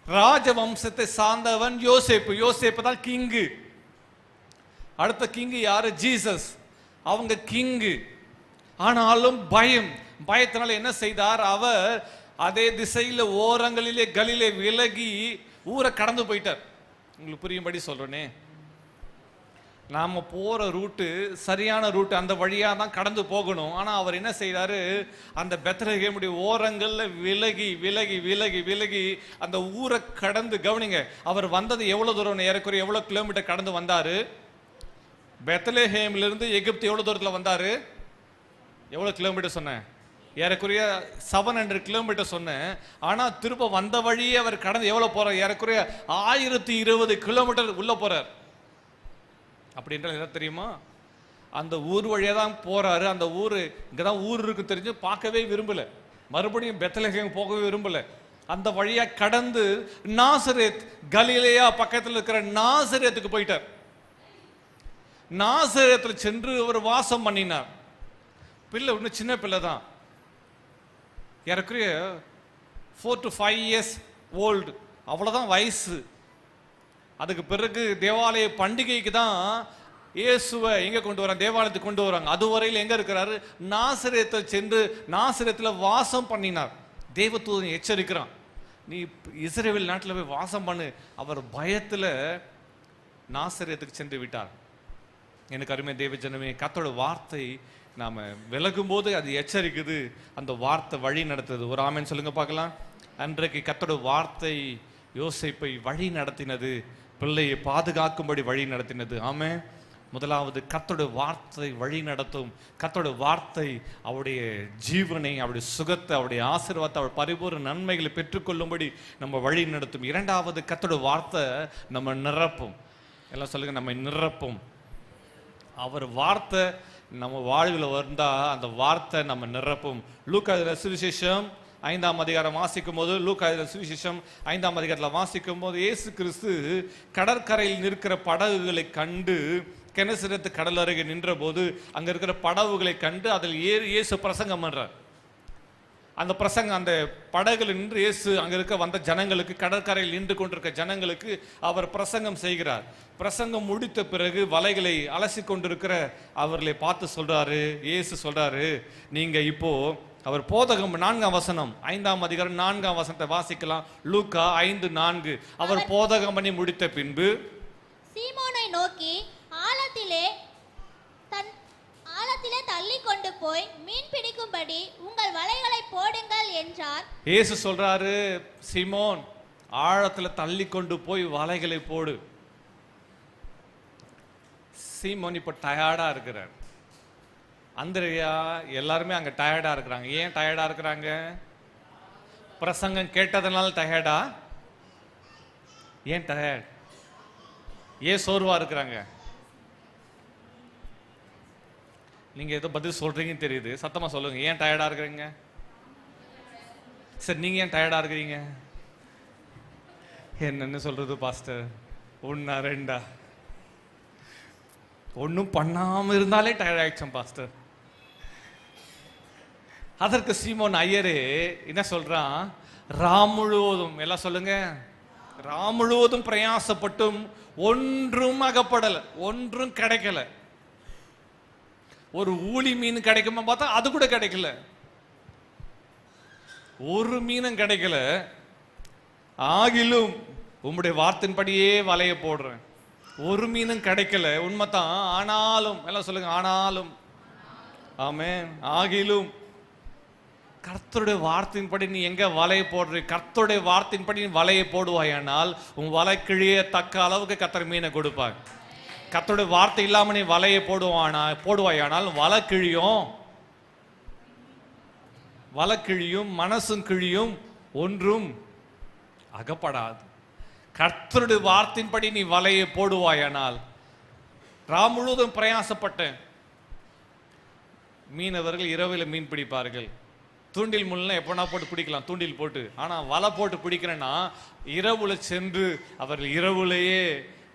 ராஜ வம்சத்தை சார்ந்தவன் யோசேப்பு. யோசேப்பு தான் கிங்கு. அடுத்த கிங்கு யாரு? ஜீசஸ். அவங்க கிங்கு. ஆனாலும் பயம். பயத்தினால என்ன செய்தார்? அவர் அதே திசையில ஓரங்களிலே கலிலே விலகி ஊரை கடந்து போயிட்டார். உங்களுக்கு புரியும்படி சொல்றேனே, நாம போற ரூட்டு சரியான ரூட்டு, அந்த வழியா தான் கடந்து போகணும். ஆனா அவர் என்ன செய்தாரு? அந்த பெத்லெஹேமுடைய ஓரங்கள்ல விலகி விலகி விலகி விலகி அந்த ஊரை கடந்து, கவனிங்க, அவர் வந்தது எவ்வளவு தூரம்? ஏறக்குறைய எவ்வளவு கிலோமீட்டர் கடந்து வந்தாரு? பெத்லெஹேம்ல இருந்து எகிப்து எவ்வளவு தூரத்துல வந்தாரு? எவ்வளவு கிலோமீட்டர் சொன்னேன்? ஏறக்குறைய 700 கிலோமீட்டர் சொன்னேன். ஆனா திரும்ப வந்த வழியே அவர் கடந்து எவ்வளவு போறார்? ஏறக்குறைய 1020 கிலோமீட்டர் உள்ள போறார். அப்படின்றது என்ன தெரியுமா? அந்த ஊர் வழியா தான் போறாரு. அந்த ஊரு இங்கதான் ஊர் இருக்கு தெரிஞ்சு பார்க்கவே விரும்பல. மறுபடியும் பெத்லெஹேம் போகவே விரும்பல. அந்த வழியா கடந்து நாசரேத், கலிலேயா பக்கத்தில் இருக்கிற நாசரேத்துக்கு போயிட்டார். நாசரேத்தில் சென்று அவர் வாசம் பண்ணினார். பிள்ளை ஒன்றும் சின்ன பிள்ளை தான், ஏறக்குறைய 4 to 5 years ஓல்டு, அவ்வளோதான் வயசு. அதுக்கு பிறகு தேவாலய பண்டிகைக்கு தான் இயேசுவை எங்க கொண்டு வராங்க? தேவாலயத்துக்கு கொண்டு வராங்க. அதுவரையில் எங்க இருக்கிறாரு? நாசரேத்தை சென்று நாசரேத்துல வாசம் பண்ணினார். தேவதூதன் எச்சரிக்கிறான், நீ இஸ்ரவேல் நாட்டில் போய் வாசம் பண்ணு. அவர் பயத்துல நாசரேத்துக்கு சென்று விட்டார். எனக்கு அருமை தேவஜனமே, கர்த்தரோட வார்த்தை நாம விலகும் போது அது எச்சரிக்குது, அந்த வார்த்தை வழி நடத்துது. ஒரு ஆமென் சொல்லுங்க பார்க்கலாம். அன்றைக்கு கர்த்தரோட வார்த்தை யோசேப்பை வழி நடத்தினது, பிள்ளையை பாதுகாக்கும்படி வழி நடத்தினது. ஆமென். முதலாவது கர்த்தருடைய வார்த்தை வழி நடத்தும். கர்த்தருடைய வார்த்தை அவருடைய ஜீவனை, அவருடைய சுகத்தை, அவருடைய ஆசீர்வாதத்தை, அவருடைய பரிபூர்ண நன்மைகளை பெற்றுக்கொள்ளும்படி நம்ம வழி நடத்தும். இரண்டாவது, கர்த்தருடைய வார்த்தை நம்ம நிரப்பும். எல்லாம் சொல்லுங்க, நம்ம நிரப்பும். அவர் வார்த்தை நம்ம வாழ்வில் வந்தா அந்த வார்த்தை நம்ம நிரப்பும். லூக்கா சுவிசேஷம் 5ஆம் அதிகாரம் வாசிக்கும் போது, லூக்கா சுவிசேஷம் 5ஆம் அதிகாரத்தில் வாசிக்கும் போது, இயேசு கிறிஸ்து கடற்கரையில் நிற்கிற படகுகளை கண்டு, கெனசரேத்து கடல் அருகே நின்ற போது அங்க இருக்கிற படகுகளை கண்டு அதில் இயேசு பிரசங்கம் பண்றார். அந்த பிரசங்கம், அந்த படகுல நின்று இயேசு அங்க இருக்க வந்த ஜனங்களுக்கு, கடற்கரையில் நின்று கொண்டிருக்க ஜனங்களுக்கு அவர் பிரசங்கம் செய்கிறார். பிரசங்கம் முடித்த பிறகு வலைகளை அலசி கொண்டிருக்கிற அவர்களை பார்த்து சொல்றாரு, இயேசு சொல்றாரு, நீங்க இப்போ, அவர் போதகம் 4ஆம் வசனம், 5ஆம் அதிகாரம் 4ஆம் வசனத்தை வாசிக்கலாம். லூக்கா 5:4. அவர் போதகம் பண்ணி முடித்த பின்பு சீமோனை நோக்கி, ஆழத்திலே தள்ளி கொண்டு போய் மீன் பிடிக்கும்படி உங்கள் வலைகளை போடுங்கள் என்றார். இயேசு சொல்றாரு, சீமோன், ஆழத்துல தள்ளி கொண்டு போய் வலைகளை போடு. சீமோன் இப்ப டயர்டா இருக்கிறார். அந்திரியா எல்லாருமே அங்க டயர்டா இருக்கிறாங்க. ஏன் டயர்டா இருக்கிறாங்க? பிரசங்கம் கேட்டதனால டயர்டா? ஏன் டயர்ட்? ஏன் சோர்வா இருக்கிறாங்க? நீங்க ஏதோ பதில் சொல்றீங்கன்னு தெரியுது, சத்தமா சொல்லுங்க. ஏன் டயர்டா இருக்கிறீங்க? சரி, நீங்க ஏன் டயர்டா இருக்கிறீங்க? என்னன்னு சொல்றது பாஸ்டர்? ஒன்னா ரெண்டா? ஒன்னும் பண்ணாம இருந்தாலே டயர்ட் ஆயிடுச்சோம் பாஸ்டர். அதற்கு சீமோன் ஐயரே என்ன சொல்றான்? ராம் முழுவதும், எல்லாம் சொல்லுங்க, ராம் முழுவதும் பிரயாசப்பட்டும் ஒன்றும் அகப்படல, ஒன்றும் கிடைக்கல. ஒரு ஊளி மீன் கிடைக்குமா பார்த்தா அது கூட கிடைக்கல, ஒரு மீனும் கிடைக்கல. ஆகிலும் உம்முடைய வார்த்தையின்படியே வலைய போடுறேன், ஒரு மீனும் கிடைக்கல, உண்மைதான். ஆனாலும், எல்லாம் சொல்லுங்க, ஆனாலும். ஆமென். ஆகிலும் கர்த்தருடைய வார்த்தையின்படி நீ எங்க வலையை போடுற? கர்த்தருடைய வார்த்தையின்படி நீ வலையை போடுவாயானால் உன் வலை கிழிய தக்க அளவுக்கு கர்த்தர் மீனை கொடுப்பாங்க. கர்த்தருடைய வார்த்தை இல்லாம நீ வலையை போடுவாயானால் வலை கிழியும், வலை கிழியும், மனசும் கிழியும், ஒன்றும் அகப்படாது. கர்த்தருடைய வார்த்தையின்படி நீ வலையை போடுவாயானால். ராம் முழுவதும் பிரயாசப்பட்டேன். மீனவர்கள் இரவில் மீன் பிடிப்பார்கள். தூண்டில் முள்ளா எப்போனா போட்டு பிடிக்கலாம், தூண்டில் போட்டு. ஆனால் வலை போட்டு பிடிக்கிறேன்னா இரவுல சென்று அவர்கள் இரவுலேயே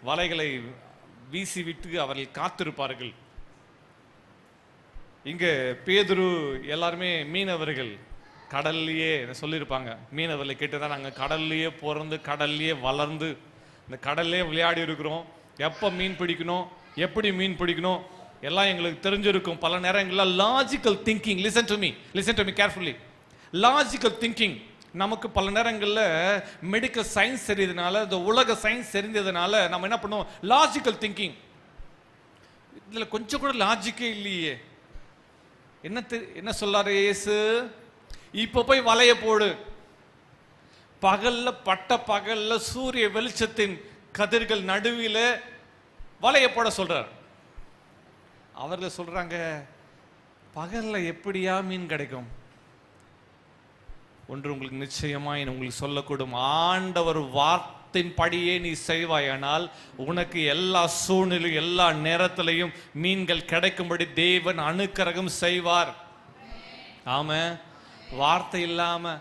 வலைகளை வீசி விட்டு அவர்கள் காத்திருப்பார்கள். இங்க பேதுரு எல்லாருமே மீனவர்கள், கடல்லையே சொல்லியிருப்பாங்க. மீனவர்களை கேட்டுதான் நாங்கள் கடல்லையே பிறந்து கடல்லையே வளர்ந்து இந்த கடல்லே விளையாடி இருக்கிறோம். எப்போ மீன் பிடிக்கணும், எப்படி மீன் பிடிக்கணும் எல்லாம் எங்களுக்கு தெரிஞ்சிருக்கும். பல நேரங்களில் logical thinking, listen to me carefully, logical thinking நமக்கு பல நேரங்களில் மெடிக்கல் சயின்ஸ் தெரியுதுனால, இந்த உலக சயின்ஸ் தெரிஞ்சதுனால நம்ம என்ன பண்ணுவோம்? Logical thinking. இதில் கொஞ்சம் கூட லாஜிக்கே இல்லையே. என்ன சொல்லாரு இயேசு? இப்போ போய் வலைய போடு. பகல்ல, பட்ட பகல்ல சூரிய வெளிச்சத்தின் கதிர்கள் நடுவில் வலைய போட சொல்றார். அவர்கள் சொல்றாங்க, பகல்ல எப்படியா மீன் கிடைக்கும்? ஒன்று உங்களுக்கு நிச்சயமாய் உங்களுக்கு சொல்லக்கூடும், ஆண்டவர் வார்த்தையின் படியே நீ செய்வாயானால் உனக்கு எல்லா சூழ்நிலையும் எல்லா நேரத்திலையும் மீன்கள் கிடைக்கும்படி தேவன் அனுக்கிரகம் செய்வார். ஆமா, வார்த்தை இல்லாம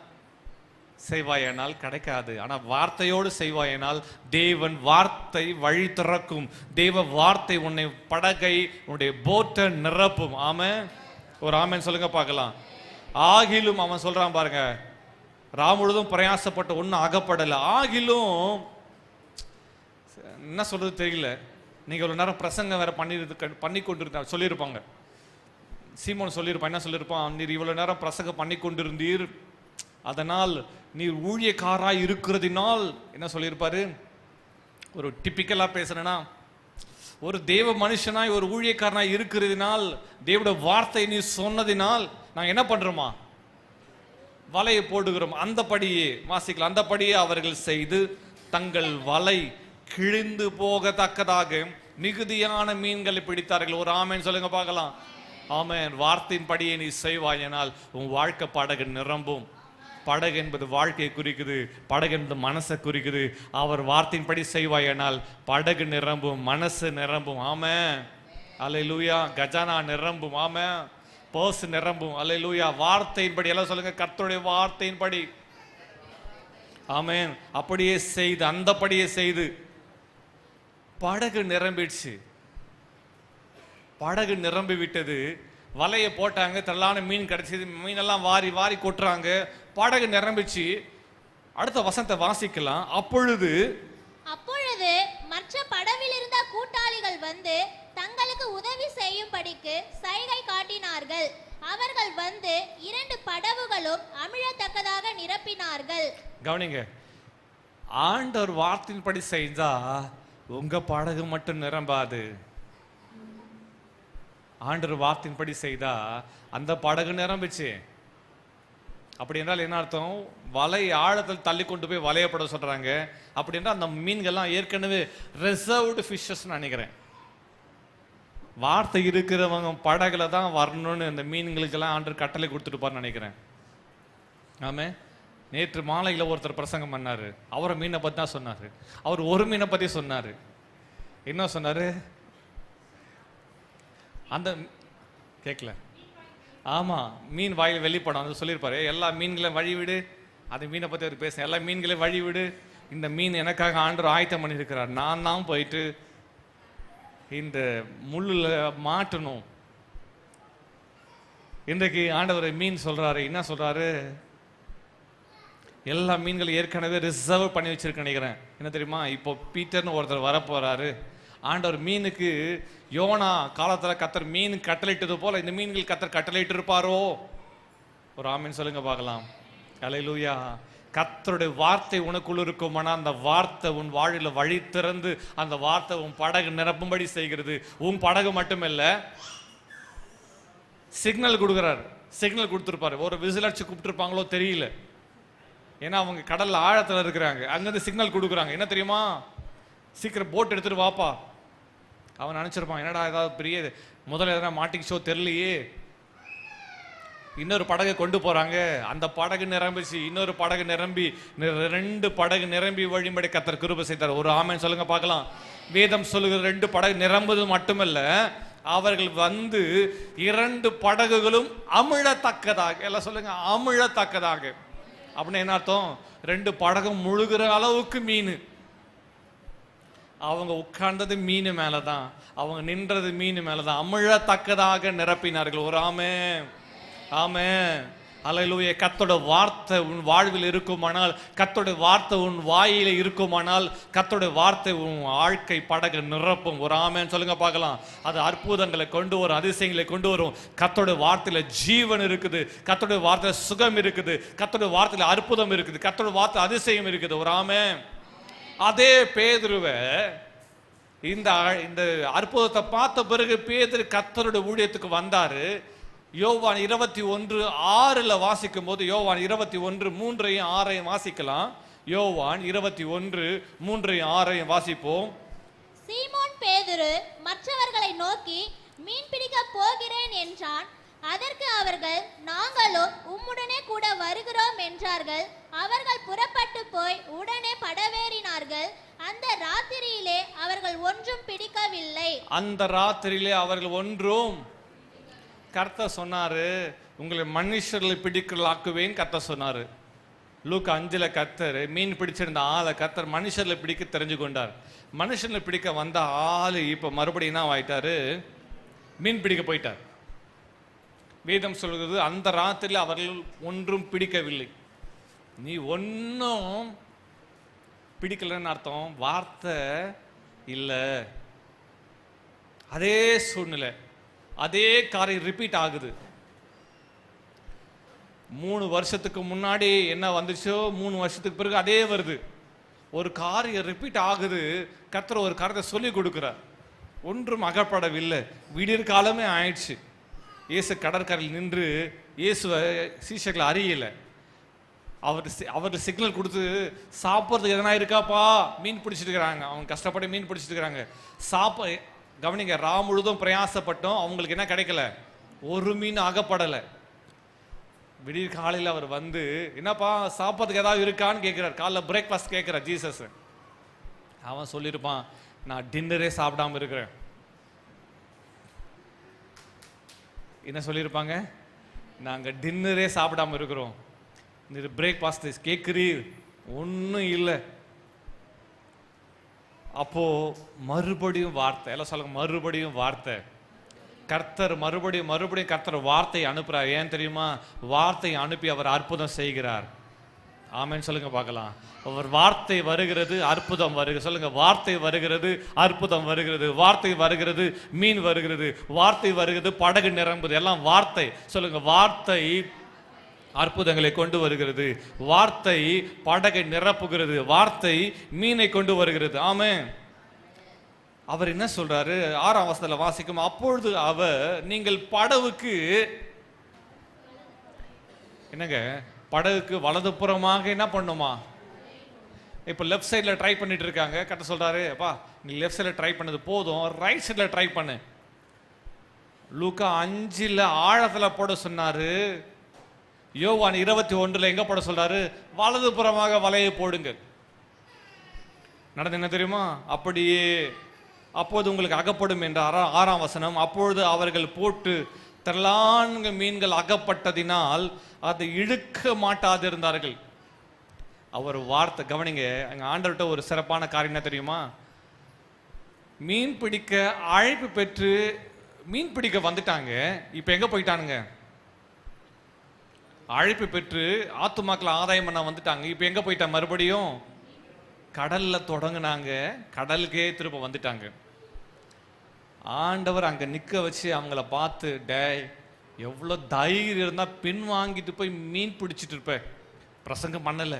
செய்வாயானால் கிடைக்காது. ஆனா வார்த்தையோடு செய்வாயானால் தேவன் வார்த்தை வழி திறக்கும். தேவ வார்த்தை உன்னை படகை, உன்னுடைய போட்டை நிரப்பும். ஆமென். ஒரு ஆமென் சொல்லுங்க பார்க்கலாம். ஆகிலும் அவன் சொல்றான் பாருங்க, ராம் முழுதும் பிரயாசப்பட்ட ஒன்னும் அகப்படல. ஆகிலும் என்ன சொல்றது தெரியல. நீங்க இவ்வளவு நேரம் பிரசங்கம் வேற பண்ணி கொண்டிருந்த சொல்லியிருப்பாங்க. சீமோன் சொல்லியிருப்பான், என்ன சொல்லியிருப்பான்? நீர் இவ்வளவு நேரம் பிரசங்கம் பண்ணி கொண்டிருந்தீர், அதனால் நீர் ஊழியக்காராய் இருக்கிறதினால், என்ன சொல்லியிருப்பாரு? ஒரு டிப்பிக்கலா பேசுறேன்னா, ஒரு தேவ மனுஷனாய் ஒரு ஊழியக்காரனாய் இருக்கிறதினால், தேவனுடைய வார்த்தை நீ சொன்னதினால் நாங்கள் என்ன பண்றோமா? வலையை போடுகிறோம். அந்தபடியே வாசிக்கலாம். அந்தபடியே அவர்கள் செய்து தங்கள் வலை கிழிந்து போகத்தக்கதாக மிகுதியான மீன்களை பிடித்தார்கள். ஒரு ஆமென் சொல்லுங்க பார்க்கலாம். ஆமென். வார்த்தையின் படியே நீ செய்வாயானால் உன் வாழ்க்கை படகு நிரம்பும். படகு என்பது வாழ்க்கையை குறிக்குது, படகு என்பது மனசை குறிக்குது. அவர் வார்த்தையின்படி செய்வாயானால் படகு நிரம்பும், மனசு நிரம்பும். ஆமென். அல்லேலூயா. கஜானா நிரம்பும். ஆமென். பர்ஸ் நிரம்பும். அல்லேலூயா. வார்த்தையின்படி, எல்லாம் சொல்லுங்க, கர்த்தருடைய வார்த்தையின்படி. ஆமென். அப்படியே செய்து, அந்தபடியே செய்து படகு நிரம்பிடுச்சு. படகு நிரம்பி விட்டது. வலையை போட்டாங்க, திரளான மீன் கிடைச்சது. மீனெல்லாம் வாரி வாரி கொட்டுறாங்க. படகு நிரம்பிச்சு. அடுத்த வசனத்தை வாசிக்கலாம். அப்பொழுது மற்ற படவில் இருந்த கூட்டாளிகள் வந்து தங்களுக்கு உதவி செய்யும்படிக்கு சைகை காட்டினார்கள். அவர்கள் வந்து 2 படகுகளும் அமிழத்தக்கதாக நிரப்பினார்கள். கவனிங்க, ஆண்டவர் வார்த்தையின்படி செஞ்சா உங்க படகு மட்டும் நிரம்பாது. ஆண்டவர் வார்த்தையின்படி செய்தா அந்த படகு நிரம்பிச்சு. அப்படி என்றால் என்ன அர்த்தம்? வலை ஆழத்தில் தள்ளி கொண்டு போய் வலையப்பட சொல்றாங்க. அப்படி என்றால் அந்த மீன்கள்லாம் ஏற்கனவே ரிசர்வ்டு ஃபிஷஸ் நினைக்கிறேன். வார்த்தை இருக்கிறவங்க படகுல தான் வரணும்னு அந்த மீன்களுக்கெல்லாம் ஆண்டவர் கட்டளை கொடுத்துட்டு நினைக்கிறேன். ஆமே. நேற்று மாலையில் ஒருத்தர் பிரசங்கம் பண்ணாரு. அவரை மீனை பத்தி தான் சொன்னாரு. அவர் ஒரு மீனை பத்தி சொன்னாரு. என்ன சொன்னாரு? அந்த கேட்கல. ஆமா, மீன் வாயில் வெளிப்படம் அது சொல்லியிருப்பாரு. எல்லா மீன்களையும் வழி விடு. அது மீனை பற்றி அவர் பேசுகிறேன். எல்லா மீன்களையும் வழி விடு. இந்த மீன் எனக்காக ஆண்டவர் ஆயத்தம் பண்ணியிருக்கிறார். நான் தான் போயிட்டு இந்த முள்ளில் மாட்டணும். இன்றைக்கு ஆண்டவர் மீன் சொல்றாரு. என்ன சொல்றாரு? எல்லா மீன்களும் ஏற்கனவே ரிசர்வ் பண்ணி வச்சிருக்க நினைக்கிறேன். என்ன தெரியுமா? இப்போ பீட்டர்னு ஒருத்தர் வரப்போறாரு. ஆண்டவர் மீனுக்கு யோனா காலத்தில் கத்தர் மீன் கட்டளையிட்டது போல இந்த மீன்கள் கத்தர் கட்டளையிட்டு இருப்பாரோ? ஒரு ஆமீன் சொல்லுங்க பார்க்கலாம். அல்லேலூயா. கர்த்தருடைய வார்த்தை உனக்குள்ள இருக்குமானா அந்த வார்த்தை உன் வாழில வழி திறந்து அந்த வார்த்தை உன் படகு நிரப்பும்படி செய்கிறது. உன் படகு மட்டுமல்ல, சிக்னல் கொடுக்குறாரு. சிக்னல் கொடுத்துருப்பாரு. ஒரு விசில் அடிச்சு கூப்பிட்டுருப்பாங்களோ தெரியல. ஏன்னா அவங்க கடல்ல ஆழத்துல இருக்கிறாங்க. அங்கிருந்து சிக்னல் கொடுக்குறாங்க. என்ன தெரியுமா? சீக்கிரம் போட் எடுத்துட்டு வாப்பா. அவன் நினைச்சிருப்பான், என்னடா ஏதாவது பெரிய முதல்ல எதனா மாட்டிக்கிச்சோ தெரியலையே. இன்னொரு படகை கொண்டு போறாங்க. அந்த படகு நிரம்பிச்சு, இன்னொரு படகு நிரம்பி, 2 படகு நிரம்பி வழிபடி கர்த்தர் கிருபை செய்தார். ஒரு ஆமென் சொல்லுங்க பார்க்கலாம். வேதம் சொல்லுகிற 2 படகு நிரம்புவது மட்டுமல்ல, அவர்கள் வந்து 2 படகுகளும் அமிழத்தக்கதாக, எல்லாம் சொல்லுங்க, அமிழத்தக்கதாக. அப்படின்னு என்ன அர்த்தம்? 2 படகும் முழுகிற அளவுக்கு மீன். அவங்க உட்கார்ந்தது மீன் மேலதான், அவங்க நின்றது மீன் மேலதான். அமிழத்தக்கதாக நிரப்பினார்கள். ஒரு ஆமென். ஆமென். அல்லேலூயா. கர்த்தருடைய வார்த்தை உன் வாழ்வில் இருக்குமானால், கர்த்தருடைய வார்த்தை உன் வாயில இருக்குமானால், கர்த்தருடைய வார்த்தை உன் வாழ்க்கை படகு நிரப்பும். ஒரு ஆமென் சொல்லுங்க பார்க்கலாம். அது அற்புதங்களை கொண்டு வரும், அதிசயங்களை கொண்டு வரும். கர்த்தருடைய வார்த்தையில ஜீவன் இருக்குது, கர்த்தருடைய வார்த்தையில சுகம் இருக்குது, கர்த்தருடைய வார்த்தையில அற்புதம் இருக்குது, கர்த்தருடைய வார்த்தை அதிசயம் இருக்குது. ஒரு ஆமென். அதே பேதுருவை இந்த அற்புதத்தை பார்த்த பிறகு பேதுரு கர்த்தருடைய ஊழியத்துக்கு வந்தாரு. யோவான் 21:6 வாசிக்கும் போது, யோவான் 21:3-6 வாசிக்கலாம். யோவான் 21:3-6 வாசிப்போம். சீமோன் பேதுரு மற்றவர்களை நோக்கி, மீன் பிடிக்க போகிறேன் என்றான். அதற்கு அவர்கள், நாங்களும் உம்முடனே கூட வருகிறோம் என்றார்கள். அவர்கள் புறப்பட்டு போய் உடனே படவேறினார்கள். அந்த ராத்திரியிலே அவர்கள் ஒன்றும் பிடிக்கவில்லை. அந்த ராத்திரியிலே அவர்கள் ஒன்றும், கர்த்தர் சொன்னாரு, உங்களை மனுஷர்களை பிடிக்கலாக்குவேன் கர்த்தர் சொன்னாரு. லூக்கா 5 கர்த்தர் மீன் பிடிச்சிருந்த ஆளை கர்த்தர் மனுஷர்களை பிடிக்க தெரிஞ்சு கொண்டார். மனுஷர்களை பிடிக்க வந்த ஆளு இப்ப மறுபடியும் என்ன ஆயிட்டாரு? மீன் பிடிக்க போயிட்டார். வேதம் சொல்கிறது, அந்த ராத்திரியில் அவர்கள் ஒன்றும் பிடிக்கவில்லை. நீ ஒன்னும் பிடிக்கலன்னு அர்த்தம், வார்த்தை இல்லை. அதே சூழ்நிலை, அதே காரியம் ரிப்பீட் ஆகுது. 3 வருஷத்துக்கு முன்னாடி என்ன வந்துச்சோ 3 வருஷத்துக்கு பிறகு அதே வருது. ஒரு காரியம் ரிப்பீட் ஆகுது. கர்த்தர் ஒரு காரியத்தை சொல்லி கொடுக்கிறார். ஒன்றும் அகப்படவில்லை. விடியற் காலமே ஆயிடுச்சு. இயேசு கடற்கரையில் நின்று இயேசுவை சீஷர்களை அறியலை. அவர் சிக்னல் கொடுத்து, சாப்பிட்றதுக்கு எதனா இருக்காப்பா? மீன் பிடிச்சிட்டு இருக்கிறாங்க. அவங்க கஷ்டப்பட்டு மீன் பிடிச்சிட்டு இருக்கிறாங்க. கவனிங்க, முழுதும் பிரயாசப்பட்டோம், அவங்களுக்கு என்ன கிடைக்கல? ஒரு மீன் அகப்படலை. விடியற் காலையில் அவர் வந்து, என்னப்பா சாப்பிட்றதுக்கு ஏதாவது இருக்கான்னு கேட்கிறார். காலைல பிரேக்ஃபாஸ்ட் கேட்கிறார் ஜீசஸ். அவன் சொல்லியிருப்பான், நான் டின்னரே சாப்பிடாம இருக்கிறேன். என்ன சொல்லியிருப்பாங்க? நாங்கள் டின்னரே சாப்பிடாம இருக்கிறோம், இந்த பிரேக்ஃபாஸ்ட் கேட்குறீர், ஒன்றும் இல்லை. அப்போ மறுபடியும் வார்த்தை, எல்லாம் சொல்லுங்க, மறுபடியும் வார்த்தை. கர்த்தர் மறுபடியும் கர்த்தர் வார்த்தையை அனுப்புறார். ஏன் தெரியுமா? வார்த்தையை அனுப்பி அவர் அற்புதம் செய்கிறார். ஆமென் சொல்லுங்க பார்க்கலாம். அவர் வார்த்தை வருகிறது, அற்புதம் வருகிறது. சொல்லுங்க, வார்த்தை வருகிறது, அற்புதம் வருகிறது. வார்த்தை வருகிறது, மீன் வருகிறது. வார்த்தை வருகிறது, படகு நிரம்புது. எல்லாம் வார்த்தை. சொல்லுங்க, வார்த்தை அற்புதங்களை கொண்டு வருகிறது, வார்த்தை படகை நிரப்புகிறது, வார்த்தை மீனை கொண்டு வருகிறது. ஆமென். அவர் என்ன சொல்றாரு? 6ஆம் வசனத்துல வாசிக்கும். அப்பொழுது அவர், நீங்கள் படகுக்கு, என்னங்க, படகுக்கு வலதுபுறமாக என்ன பண்ணுமா? இப்போ லெஃப்ட் சைடில் ட்ரை பண்ணிட்டு இருக்காங்க. கரெக்டாக சொல்றாரு, அப்பா நீ லெஃப்ட் சைடில் ட்ரை பண்ணது போதும், ரைட் சைடில் ட்ரை பண்ணு. லூக்கா 5 ஆழத்தில் போட சொன்னாரு. யோவான் 21 எங்க போட சொல்றாரு? வலதுபுறமாக வலையை போடுங்க. நடந்து என்ன தெரியுமா? அப்படியே அப்போது உங்களுக்கு அகப்படும் என்ற 6ஆம் வசனம். அப்பொழுது அவர்கள் போட்டு திரளான மீன்கள் அகப்பட்டதினால் அதை இழுக்க மாட்டாதிருந்தார்கள். அவர் வார்த்தை கவனிங்க, எங்க ஆண்டவர்கிட்ட ஒரு சிறப்பான காரியம் என்ன தெரியுமா? மீன் பிடிக்க அழைப்பு பெற்று மீன் பிடிக்க வந்துட்டாங்க. இப்ப எங்க போயிட்டானுங்க? அழைப்பு பெற்று ஆத்துமாக்களை ஆதாயம் பண்ண வந்துட்டாங்க. இப்ப எங்க போயிட்டாங்க? மறுபடியும் கடல்ல தொடங்கினாங்க, கடலுக்கே திரும்ப வந்துட்டாங்க. ஆண்டவர் அங்க நிக்க வச்சு அவங்கள பார்த்து, டேய் எவ்வளோ தைரியம் இருந்தா பின் வாங்கிட்டு போய் மீன் பிடிச்சிட்டு இருப்ப. பிரசங்கம் பண்ணல,